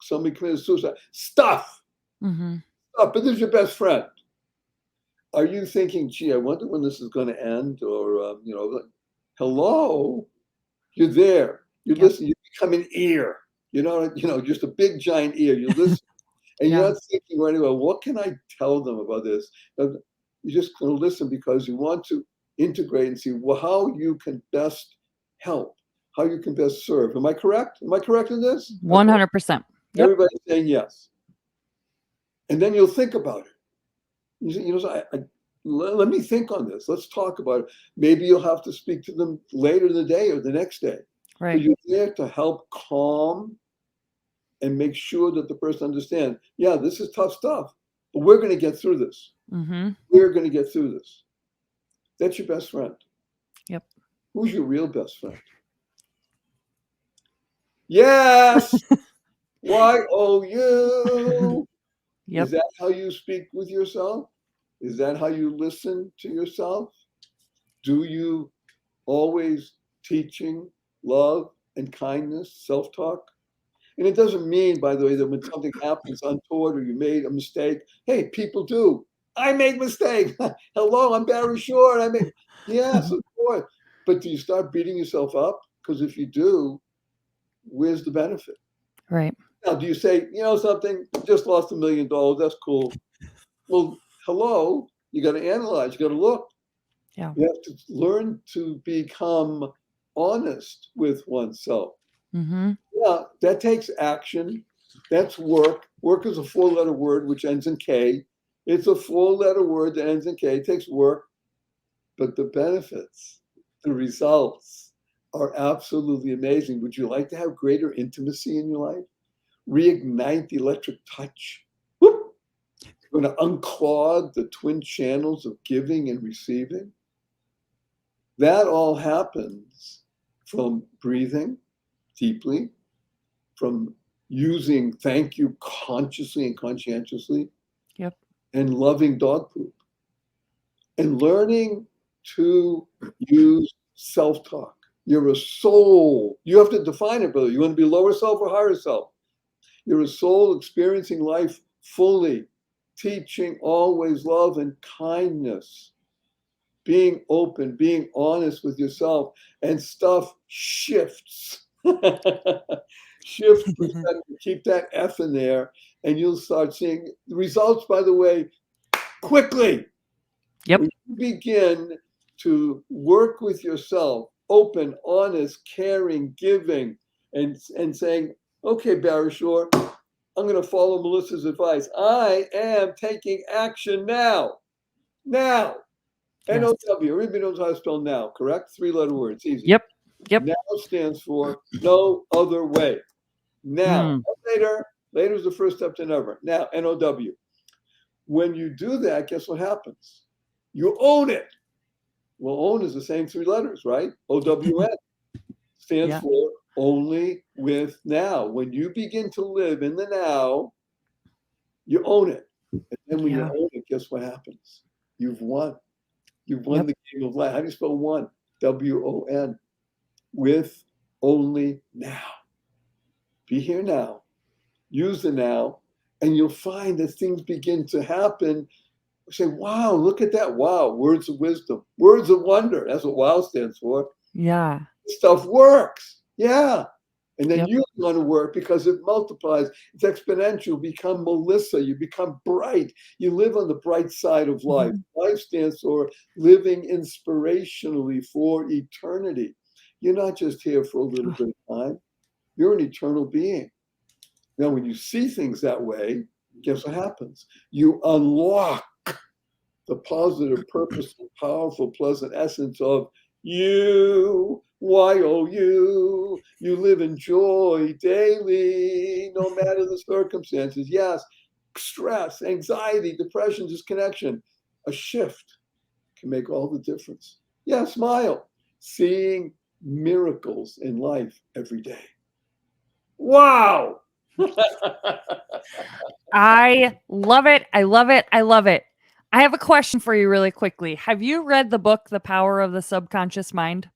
somebody committed suicide. Stuff. Stuff. But this is your best friend. Are you thinking, gee, I wonder when this is going to end? Or, hello, you're there. You listen. You become an ear. Just a big giant ear. You listen. And you're not thinking right away, what can I tell them about this? You're just going to listen because you want to integrate and see how you can best help, how you can best serve. Am I correct? Am I correct in this? 100%. Yep. Everybody's saying yes. And then you'll think about it. Let me think on this. Let's talk about it. Maybe you'll have to speak to them later in the day or the next day. Right. But you're there to help calm and make sure that the person understands, yeah, this is tough stuff, but we're going to get through this. We're going to get through this. That's your best friend. Yep. Who's your real best friend? Yes. YOU. Yep. Is that how you speak with yourself? Is that how you listen to yourself? Do you always teaching love and kindness, self-talk? And it doesn't mean, by the way, that when something happens untoward or you made a mistake, hey, people do. I make mistakes. Hello, I'm Barry Short. Yes, of course. But do you start beating yourself up? Because if you do, where's the benefit? Right. Now, do you say, something, just lost $1 million. That's cool. Well, hello, you got to analyze. You got to look. Yeah. You have to learn to become honest with oneself. Yeah, that takes action. That's work. Work is a 4-letter word which ends in K. It's a 4-letter word that ends in K. It takes work, but the benefits, the results are absolutely amazing. Would you like to have greater intimacy in your life? Reignite the electric touch. Whoop! You're going to unclog the twin channels of giving and receiving. That all happens from breathing deeply, from using thank you consciously and conscientiously, Yep. and loving dog poop, and learning to use self-talk. You're a soul. You have to define it, brother. You want to be lower self or higher self? You're a soul experiencing life fully, teaching always love and kindness, being open, being honest with yourself, and stuff shifts. Shift perspective, keep that F in there, and you'll start seeing the results, by the way, quickly. Yep. When you begin to work with yourself, open, honest, caring, giving, and saying, okay, Barry Shore, I'm going to follow Melissa's advice. I am taking action now. Now. Yes. N-O-W. Everybody knows how to spell now, correct? 3-letter word. It's easy. Yep. Yep. Now stands for no other way. Now. Mm. Later. Later is the first step to never. Now, N-O-W. When you do that, guess what happens? You own it. Well, own is the same 3 letters, right? O-W-N stands Yeah. for only with now. When you begin to live in the now, you own it. And then when you Yeah. own it, guess what happens? You've won. You've won Yep. the game of life. How do you spell one? W-O-N. With only now. Be here now. Use the now, and you'll find that things begin to happen. Say, wow, look at that. Wow, words of wisdom, words of wonder. That's what WOW stands for. Yeah. This stuff works. Yeah. And then Yep. you want to work because it multiplies. It's exponential. You become Melissa. You become bright. You live on the bright side of life. Life stands for living inspirationally for eternity. You're not just here for a little bit of time. You're an eternal being. Now, when you see things that way, guess what happens? You unlock the positive, purposeful, powerful, pleasant essence of you. Y-O-U. You live in joy daily, no matter the circumstances. Yes, stress, anxiety, depression, disconnection. A shift can make all the difference. Yeah, smile. Seeing miracles in life every day. Wow. I love it. I love it. I love it. I have a question for you really quickly. Have you read the book, The Power of the Subconscious Mind?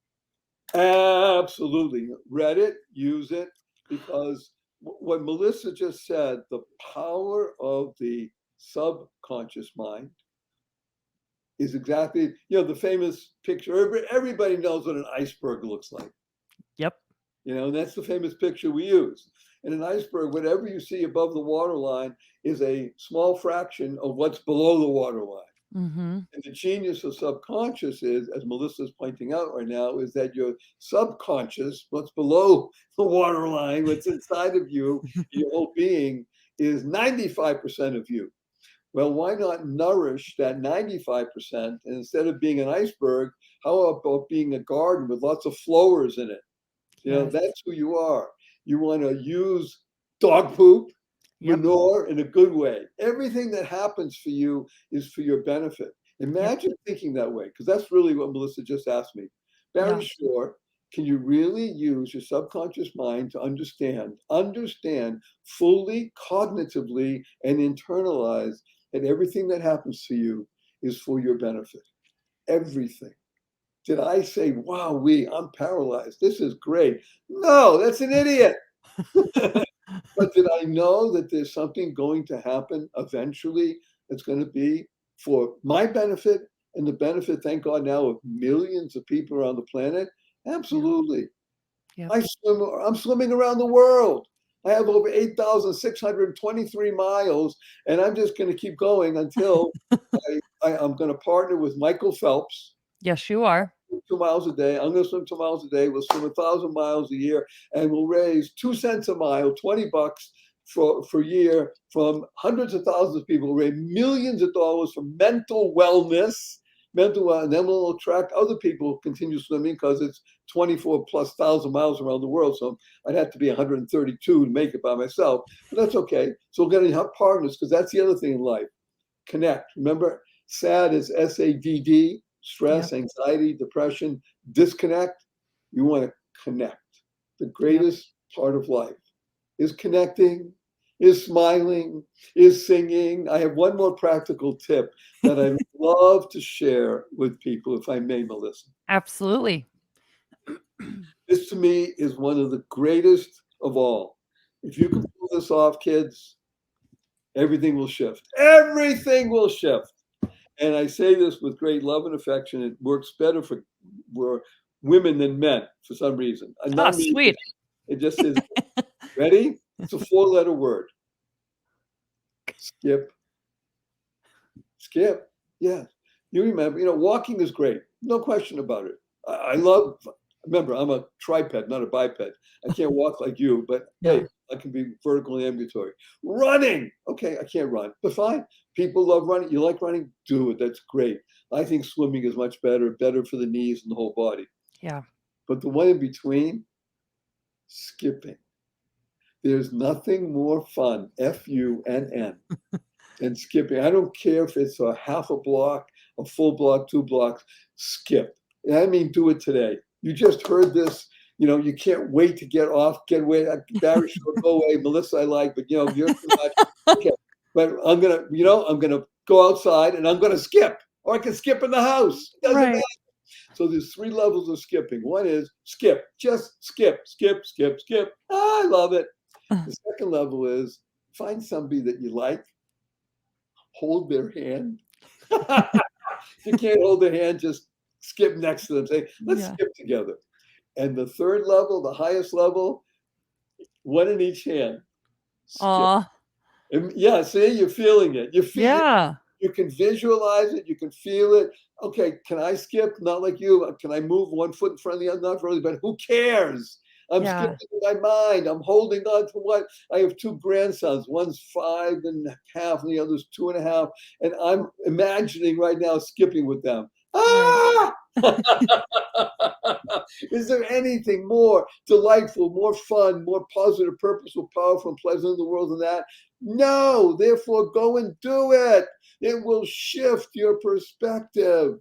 Absolutely. Read it, use it, because what Melissa just said, the power of the subconscious mind is exactly, the famous picture. Everybody knows what an iceberg looks like. Yep. And that's the famous picture we use. In an iceberg, whatever you see above the waterline is a small fraction of what's below the waterline. Mm-hmm. And the genius of subconscious is, as Melissa's pointing out right now, is that your subconscious, what's below the waterline, what's inside of you, your whole being, is 95% of you. Well, why not nourish that 95%? And instead of being an iceberg, how about being a garden with lots of flowers in it? Yes. That's who you are. You want to use dog poop, Yep. manure in a good way. Everything that happens for you is for your benefit. Imagine thinking that way, because that's really what Melissa just asked me. Barry Shore, can you really use your subconscious mind to understand fully, cognitively, and internalize that everything that happens to you is for your benefit? Everything. Did I say, wow, I'm paralyzed? This is great. No, that's an idiot. But did I know that there's something going to happen eventually that's going to be for my benefit and the benefit, thank God, now of millions of people around the planet? Absolutely. Yep. I'm swimming around the world. I have over 8,623 miles, and I'm just going to keep going until I'm going to partner with Michael Phelps. Yes, you are. 2 miles a day. I'm going to swim 2 miles a day. We'll swim 1,000 miles a year, and we'll raise 2 cents a mile, $20 for a year from hundreds of thousands of people. We'll raise millions of dollars for mental wellness, and then we'll attract other people who continue swimming because it's 24,000+ miles around the world. So I'd have to be 132 to make it by myself, but that's okay. So we're going to have partners, because that's the other thing in life. Connect. Remember, SAD is SADD. stress, anxiety, depression, disconnect. You want to connect. The greatest part of life is connecting, is smiling, is singing. I have one more practical tip that I love to share with people, if I may, Melissa. Absolutely. This to me is one of the greatest of all. If you can pull this off, kids, everything will shift. Everything will shift. And I say this with great love and affection. It works better for women than men for some reason. Oh, sweet. It just says, ready? It's a 4-letter word. Skip. Skip. Yeah. You remember, walking is great. No question about it. Remember, I'm a triped, not a biped. I can't walk like you, but hey, I can be vertical and ambulatory. Running. Okay, I can't run, but fine. People love running. You like running? Do it. That's great. I think swimming is much better for the knees and the whole body. Yeah. But the one in between, skipping. There's nothing more fun, F-U-N-N, than skipping. I don't care if it's a half a block, a full block, 2 blocks, skip. And I mean, do it today. You just heard this, you can't wait to get away. Barry, go away. Melissa, I like, but you're too much. Okay. But I'm going to go outside and I'm going to skip, or I can skip in the house. It doesn't matter. So there's 3 levels of skipping. One is skip, just skip, skip, skip, skip. I love it. The second level is find somebody that you like, hold their hand. If you can't hold their hand, just skip next to them. Say, let's skip together. And the third level, the highest level, one in each hand. Skip. Yeah, see, you're feeling it. You feel it. You can visualize it. You can feel it. Okay, can I skip? Not like you. Can I move one foot in front of the other? Not really, but who cares? I'm skipping in my mind. I'm holding on to what? I have 2 grandsons. One's 5 and a half, and the other's 2 and a half. And I'm imagining right now skipping with them. Ah! Is there anything more delightful, more fun, more positive, purposeful, powerful, and pleasant in the world than that? No. Therefore, go and do it. It will shift your perspective.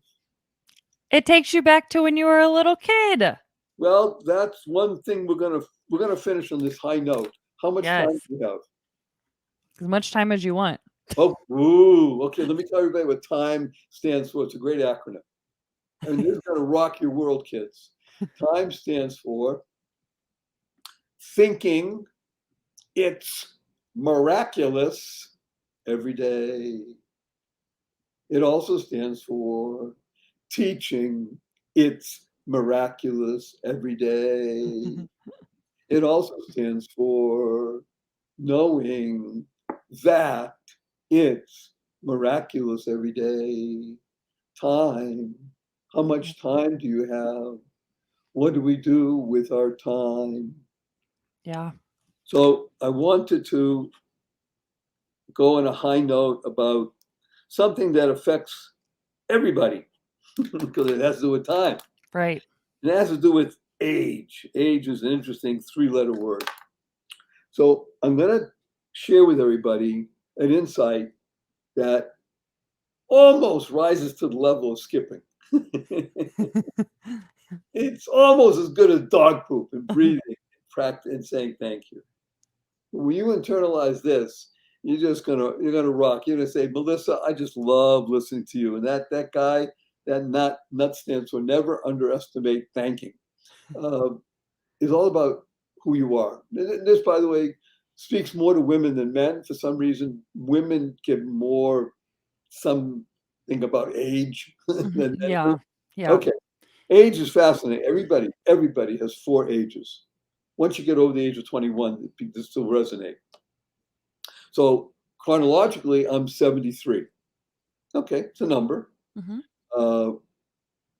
It takes you back to when you were a little kid. Well, that's one thing we're gonna finish on this high note. How much time do we have? As much time as you want. Oh, ooh, okay. Let me tell everybody what time stands for. It's a great acronym. And this is gonna rock your world, kids. Time stands for thinking it's miraculous every day. It also stands for teaching it's miraculous every day. It also stands for knowing that it's miraculous every day. Time. How much time do you have? What do we do with our time? Yeah. So I wanted to go on a high note about something that affects everybody because it has to do with time. Right. It has to do with age. Age is an interesting 3-letter word. So I'm going to share with everybody an insight that almost rises to the level of skipping. It's almost as good as dog poop and breathing practice and saying thank you. When you internalize this, you're gonna rock. You're gonna say, Melissa, I just love listening to you. And that guy, that nut stands for never underestimate thanking. Is all about who you are. And this, by the way, speaks more to women than men. For some reason, women give more something about age than men. Yeah. Okay. Age is fascinating. Everybody has 4 ages. Once you get over the age of 21, they still resonate. So chronologically, I'm 73. Okay, it's a number.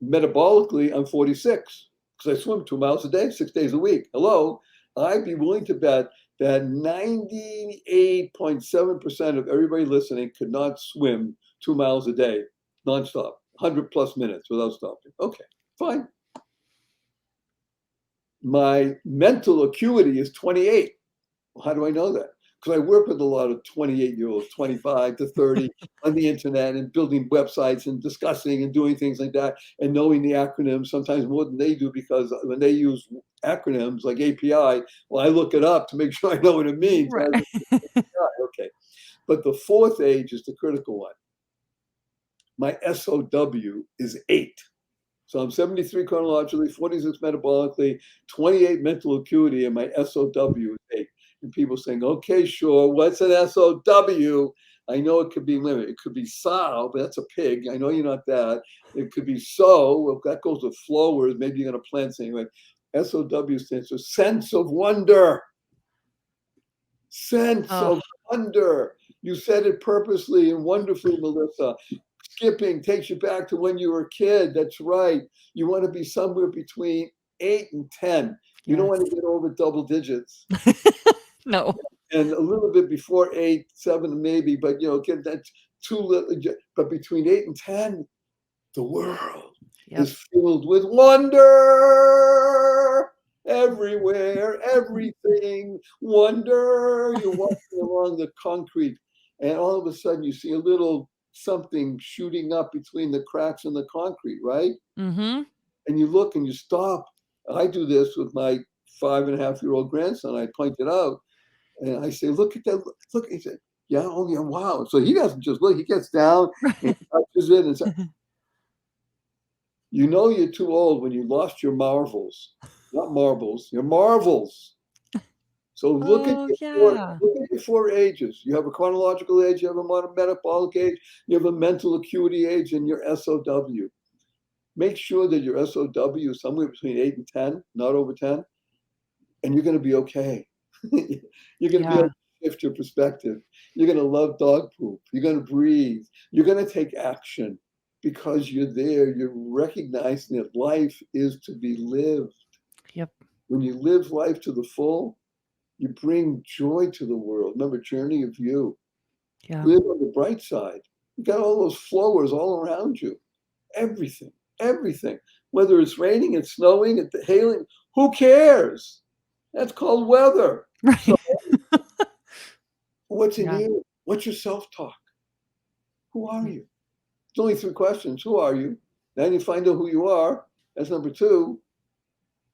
Metabolically, I'm 46 because I swim 2 miles a day, 6 days a week. Hello, I'd be willing to bet that 98.7% of everybody listening could not swim 2 miles a day nonstop, 100 plus minutes without stopping. Okay, fine. My mental acuity is 28. Well, how do I know that? because I work with a lot of 28-year-olds, 25 to 30 on the internet and building websites and discussing and doing things like that and knowing the acronyms sometimes more than they do, because when they use acronyms like API, well, I look it up to make sure I know what it means. Right. Okay. But the fourth age is the critical one. My SOW is 8. So I'm 73 chronologically, 46 metabolically, 28 mental acuity, and my SOW is 8. And people saying, okay, sure, what's an SOW? I know it could be limited. It could be sow, but that's a pig. I know you're not that. It could be so. Well, that goes with flowers. Maybe you're going to plant something. Like SOW stands for sense of wonder. Sense of wonder. You said it purposely and wonderfully, Melissa. Skipping takes you back to when you were a kid. That's right. You want to be somewhere between 8 and 10. You don't want to get over double digits. No. And a little bit before 8, 7 maybe, but get that too little. But between 8 and 10, the world is filled with wonder. Everywhere, everything, wonder. You're walking along the concrete, and all of a sudden you see a little something shooting up between the cracks in the concrete, right? Mm-hmm. And you look and you stop. I do this with my 5.5-year-old grandson. I point it out and I say, look at that. Look, he said, yeah, oh yeah, wow. So he doesn't just look, he gets down and touches it and says, you know you're too old when you lost your marvels. Not marbles, your marvels. So look at your 4 ages. You have a chronological age, you have a metabolic age, you have a mental acuity age, and your SOW. Make sure that your SOW is somewhere between 8 and 10, not over 10, and you're going to be okay. You're going to be able to shift your perspective. You're going to love dog poop. You're going to breathe. You're going to take action because you're there. You're recognizing that life is to be lived. Yep. When you live life to the full, you bring joy to the world. Remember, journey of you. Yeah. Live on the bright side. You got all those flowers all around you. Everything, everything. Whether it's raining, it's snowing, it's hailing, who cares? That's called weather. Right. So, what's in you? What's your self-talk? Who are you? It's only 3 questions. Who are you? Then you find out who you are. That's number 2.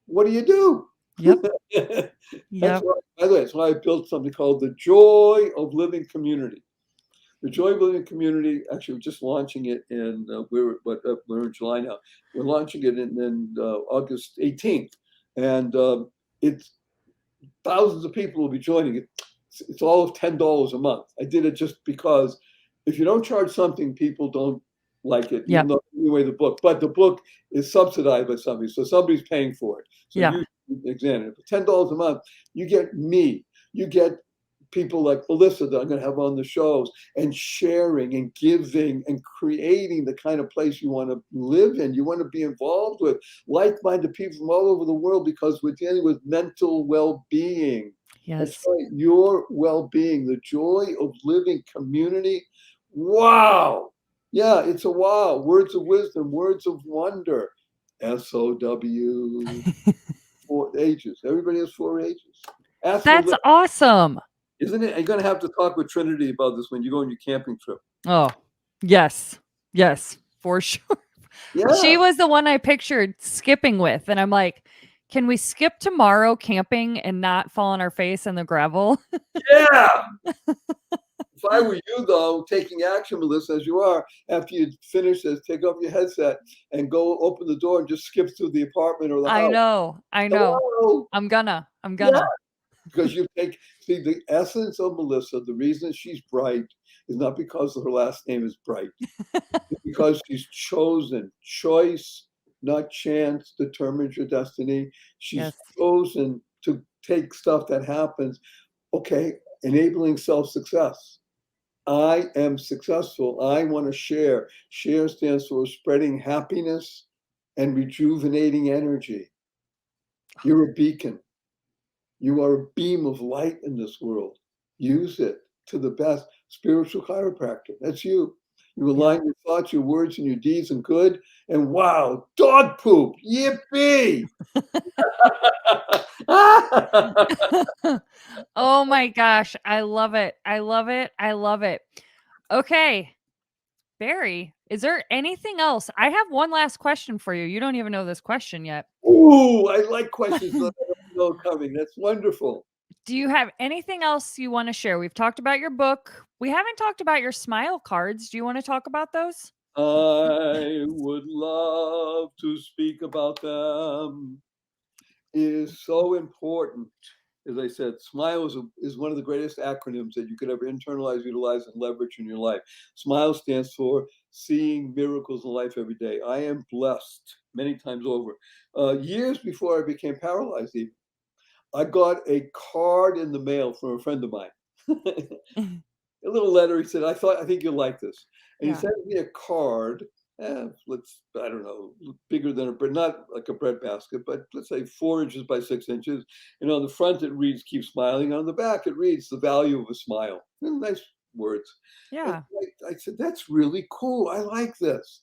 What do you do? Yep. That's why, by the way, that's why I built something called the Joy of Living Community. The Joy of Living Community, actually, we're just launching it in, we're in July now. We're launching it in August 18th. And it's thousands of people will be joining it. It's all of $10 a month. I did it just because if you don't charge something, people don't like it, even though you give away the book. But the book is subsidized by somebody, so somebody's paying for it. So you examine it. For $10 a month, you get me. You get people like Melissa that I'm going to have on the shows, and sharing and giving and creating the kind of place you want to live in. You want to be involved with like-minded people from all over the world, because we're dealing with mental well-being. Yes. That's right. Your well-being, the joy of living community. Wow. Yeah, it's a wow. Words of wisdom, words of wonder. SOW. 4 ages. Everybody has 4 ages. That's awesome. Isn't it? You're going to have to talk with Trinity about this when you go on your camping trip. Oh, yes. Yes, for sure. Yeah. She was the one I pictured skipping with. And I'm like, can we skip tomorrow camping and not fall on our face in the gravel? Yeah. If I were you, though, taking action, Melissa, as you are, after you finish this, take off your headset and go open the door and just skip through the apartment or the house. I know. Hello. I'm gonna. Yeah. Because see, the essence of Melissa, the reason she's bright is not because her last name is Bright. It's because she's chosen. Choice, not chance, determines your destiny. She's chosen to take stuff that happens. Okay, enabling self-success. I am successful. I want to share. Share stands for spreading happiness and rejuvenating energy. You're a beacon. You are a beam of light in this world. Use it to the best. Spiritual chiropractor. That's you. You align your thoughts, your words, and your deeds in good. And wow, dog poop. Yippee. Oh my gosh. I love it. I love it. I love it. Okay. Barry, is there anything else? I have one last question for you. You don't even know this question yet. Ooh, I like questions that I don't know coming. That's wonderful. Do you have anything else you want to share? We've talked about your book. We haven't talked about your smile cards. Do you want to talk about those? I would love to speak about them. It is so important. As I said, SMILE is one of the greatest acronyms that you could ever internalize, utilize, and leverage in your life. SMILE stands for Seeing Miracles in Life Every Day. I am blessed many times over. Years before I became paralyzed, even, I got a card in the mail from a friend of mine. A little letter. He said, I think you'll like this. And he sent me a card. I don't know, bigger than a bread, not like a bread basket, but let's say 4 inches by 6 inches. And on the front, it reads, keep smiling. On the back, it reads, the value of a smile. Nice words. Yeah. I said, that's really cool. I like this.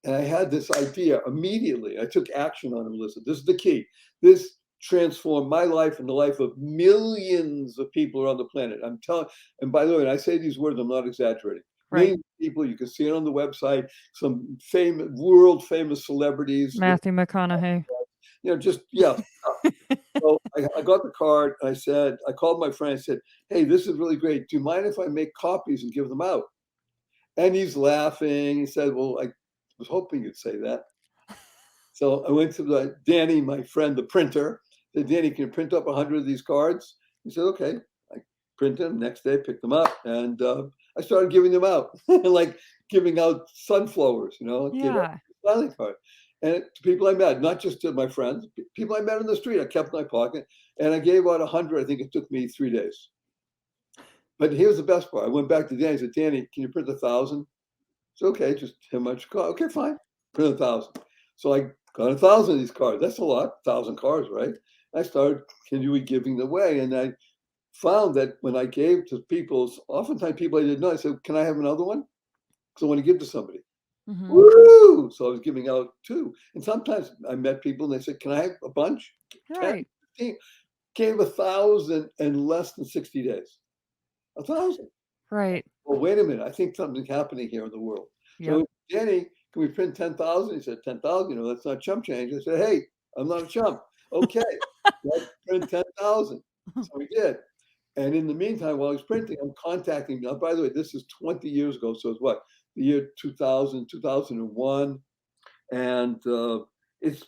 And I had this idea immediately. I took action on it, Melissa. This is the key. This transformed my life and the life of millions of people around the planet. I'm telling, and by the way, when I say these words, I'm not exaggerating. Right. Millions of people, you can see it on the website, some famous, world famous celebrities. Matthew McConaughey. Just, yeah. So I got the card. I called my friend. I said, hey, this is really great. Do you mind if I make copies and give them out? And he's laughing. He said, well, I was hoping you'd say that. So I went to Danny, my friend, the printer. I said, Danny, can you print up 100 of these cards? He said, okay. I print them. Next day, picked them up, and I started giving them out, like giving out sunflowers, give out a smiling card. And to people I met, not just to my friends, people I met on the street, I kept in my pocket, and I gave out 100. I think it took me 3 days. But here's the best part. I went back to Danny. I said, Danny, can you print 1,000? It's okay, just how much card? Okay, fine. Print 1,000. So I got 1,000 of these cards. That's a lot, 1,000 cards, right? I started continually giving them away. And I found that when I gave to people, oftentimes people I didn't know, I said, can I have another one? Because I want to give to somebody. Mm-hmm. Woo! So I was giving out 2. And sometimes I met people and they said, can I have a bunch? Right. 10, 15. Gave 1,000 in less than 60 days. 1,000. Right. Well, wait a minute. I think something's happening here in the world. Yep. So, Danny, can we print 10,000? He said, 10,000, that's not chump change. I said, hey, I'm not a chump. Okay, let's print 10,000. So we did. And in the meantime, while he's printing, I'm contacting, now, by the way, this is 20 years ago. So it's what? The year 2000, 2001. And it's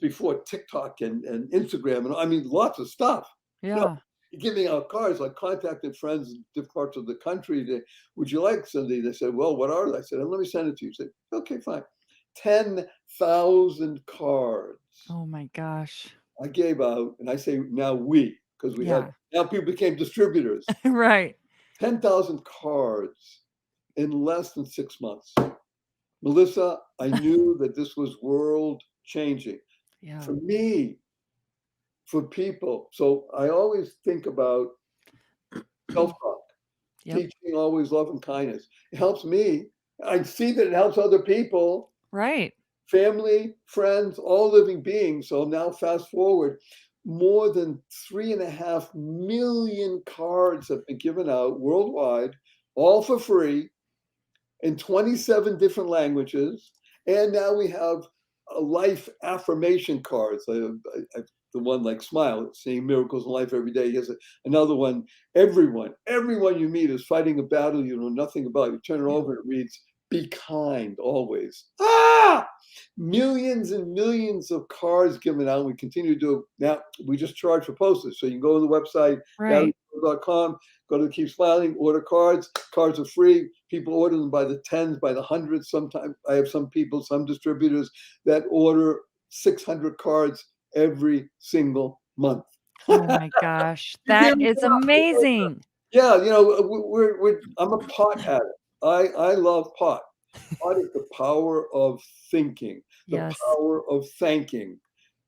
before TikTok and Instagram. And I mean, lots of stuff. Yeah. Giving out cards. I contacted friends in different parts of the country. Would you like something? They said, well, what are they? I said, let me send it to you. He said, okay, fine. 10,000 cards. Oh my gosh. I gave out, and I say now because we had, now people became distributors. Right. 10,000 cards in less than 6 months. Melissa, I knew that this was world changing. Yeah. For me, for people. So I always think about self-talk, teaching always love and kindness. It helps me. I see that it helps other people. Right. Family, friends, all living beings. So now fast forward, more than 3.5 million cards have been given out worldwide, all for free, in 27 different languages. And now we have life affirmation cards. The one like Smile, seeing miracles in life every day. He has another one. Everyone you meet is fighting a battle you know nothing about. You turn it over, it reads, be kind always. Millions and millions of cards given out. We continue to do it. Now, we just charge for postage. So you can go to the website, barryshore.com, go to Keep Smiling, order cards. Cards are free. People order them by the tens, by the hundreds. Sometimes I have some distributors that order 600 cards every single month. Oh my gosh. That is amazing. Yeah, I'm a pot addict. I love pot. Pot is the power of thinking, the power of thanking.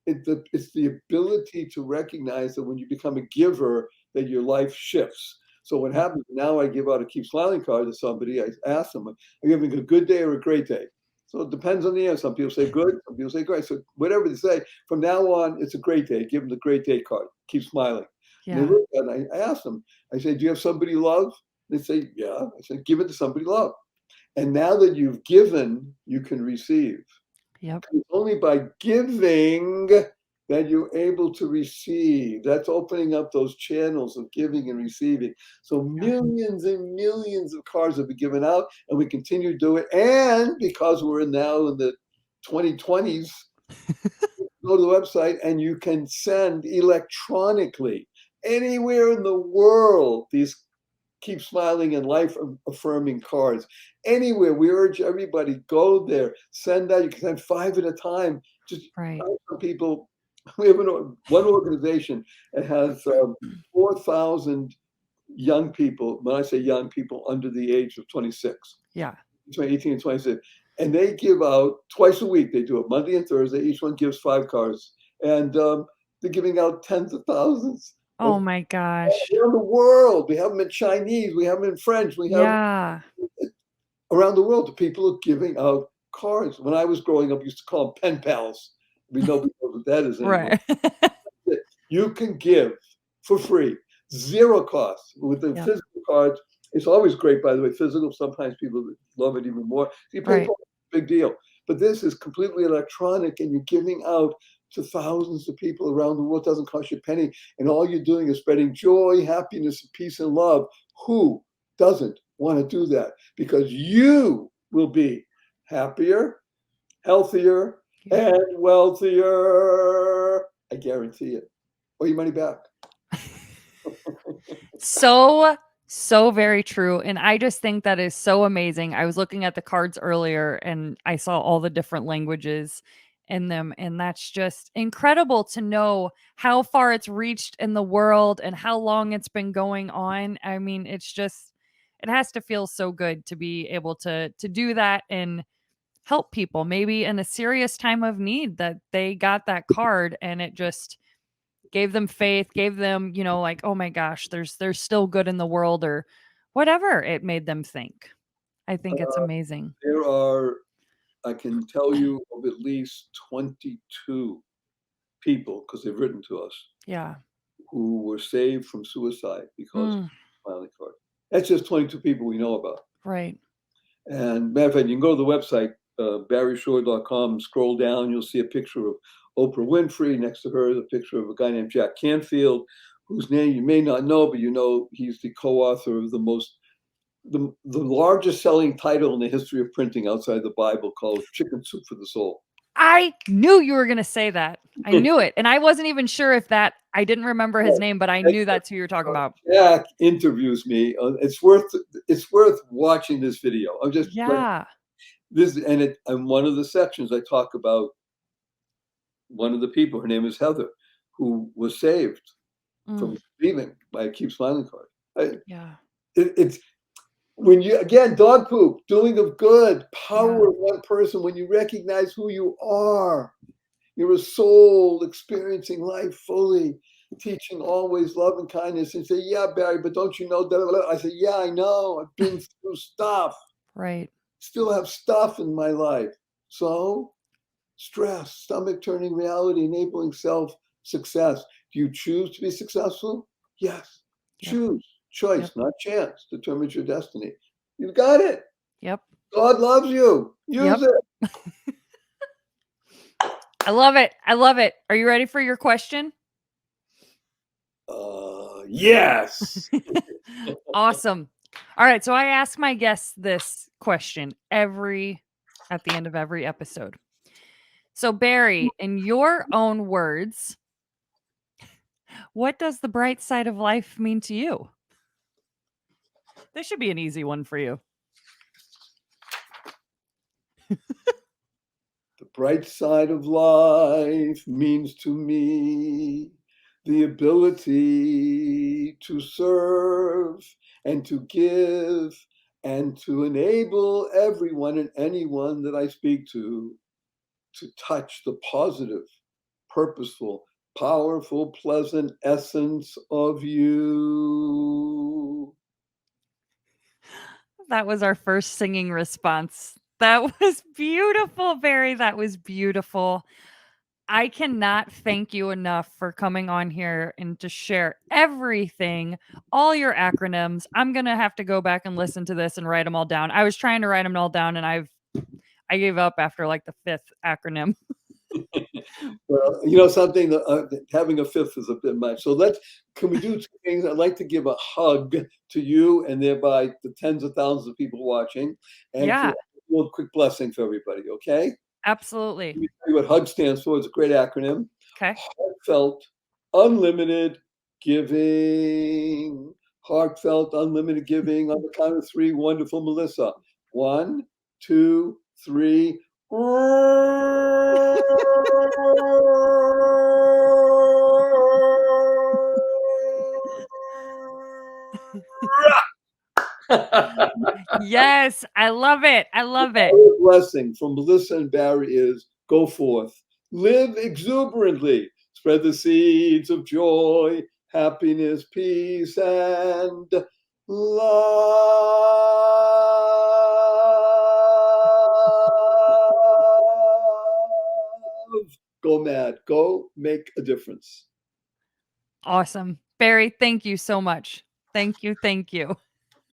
It's the ability to recognize that when you become a giver, that your life shifts. So what happens now, I give out a Keep Smiling card to somebody. I ask them, are you having a good day or a great day? So it depends on the answer. Some people say good, some people say great. So whatever they say, from now on, it's a great day. Give them the great day card. Keep smiling. And they Yeah. look at it, and I ask them, I say, do you have somebody you love? They say, yeah. I say, give it to somebody you love. And now that you've given, you can receive. Yep. It's only by giving that you're able to receive. That's opening up those channels of giving and receiving. So millions and millions of cards have been given out, and we continue to do it. And because we're now in the 2020s, go to the website and you can send electronically anywhere in the world these Keep Smiling and life affirming cards. Anywhere, we urge everybody, go there, send out. You can send 5 at a time. Just Right. some people. We have one organization that has 4,000 young people. When I say young people, under the age of 26, Yeah. between 18 and 26, and they give out twice a week. They do it Monday and Thursday. Each one gives 5 cards, and they're giving out tens of thousands Oh of my gosh. around the world. We have them in Chinese. We have them in French. We have Yeah. around the world. The people are giving out cards. When I was growing up, we used to call them pen pals. We nobody knows what that is anymore. Right. You can give for free, 0 cost. With the Yep. physical cards, it's always great, by the way. Physical, sometimes people love it even more. You pay Right. for it, big deal. But this is completely electronic, and you're giving out to thousands of people around the world. It doesn't cost you a penny. And all you're doing is spreading joy, happiness, peace, and love. Who doesn't want to do that? Because you will be happier, healthier, Yeah. and wealthier. I guarantee it. Or your money back. So very true. And I just think that is so amazing. I was looking at the cards earlier and I saw all the different languages in them. And that's just incredible to know how far it's reached in the world and how long it's been going on. I mean, it's just, it has to feel so good to be able to do that and help people maybe in a serious time of need, that they got that card and it just gave them faith, gave them, like, oh my gosh, there's still good in the world, or whatever it made them think. I think it's amazing. There are, I can tell you, of at least 22 people, because they've written to us, Yeah. who were saved from suicide because of Mm, the smiling card. That's just 22 people we know about. right. And matter of fact, you can go to the website, barryshore.com, scroll down, you'll see a picture of Oprah Winfrey. Next to her, the picture of a guy named Jack Canfield, whose name you may not know, but you know he's the co-author of the largest selling title in the history of printing outside the Bible, called Chicken Soup for the Soul. I knew you were going to say that. I knew it. And I wasn't even sure if that, I didn't remember his name, but I knew that's who you were talking about. Jack interviews me. It's worth watching this video. I'm just Yeah. this, and in one of the sections I talk about one of the people. Her name is Heather, who was saved from leaving by a Keep Smiling card. Yeah. It's when you, again, dog poop, doing of good, power Yeah. of one person. When you recognize who you are, you're a soul experiencing life fully, teaching always love and kindness. And say, yeah, Barry, but don't you know? I say, yeah, I know. I've been through stuff. Right. Still have stuff in my life. So stress, stomach turning reality, enabling self success. Do you choose to be successful? Yes. Yep. Choose. Choice, Yep. not chance, determines your destiny. You've got it. Yep. God loves you. Use Yep. it. I love it. I love it. Are you ready for your question? Yes. Awesome. All right. So I ask my guests this question at the end of every episode. So, Barry, in your own words, what does the bright side of life mean to you? This should be an easy one for you. The bright side of life means to me the ability to serve and to give and to enable everyone and anyone that I speak to touch the positive, purposeful, powerful, pleasant essence of you. That was our first singing response. That was beautiful, Barry. That was beautiful. I cannot thank you enough for coming on here and to share everything, all your acronyms. I'm going to have to go back and listen to this and write them all down. I was trying to write them all down and I gave up after like the 5th acronym. Well, you know something, having a 5th is a bit much. So can we do 2 things? I'd like to give a hug to you and thereby the tens of thousands of people watching, and Yeah, do a quick blessing for everybody, okay? absolutely. Let me tell you what HUG stands for. It's a great acronym. Okay. Heartfelt, unlimited giving. Heartfelt, unlimited giving. On the count of 3, wonderful Melissa. 1, 2, 3. Yes, I love it. I love it. Our blessing from Melissa and Barry is go forth, live exuberantly, spread the seeds of joy, happiness, peace, and love. Go mad. Go make a difference. Awesome. Barry, thank you so much. Thank you. Thank you.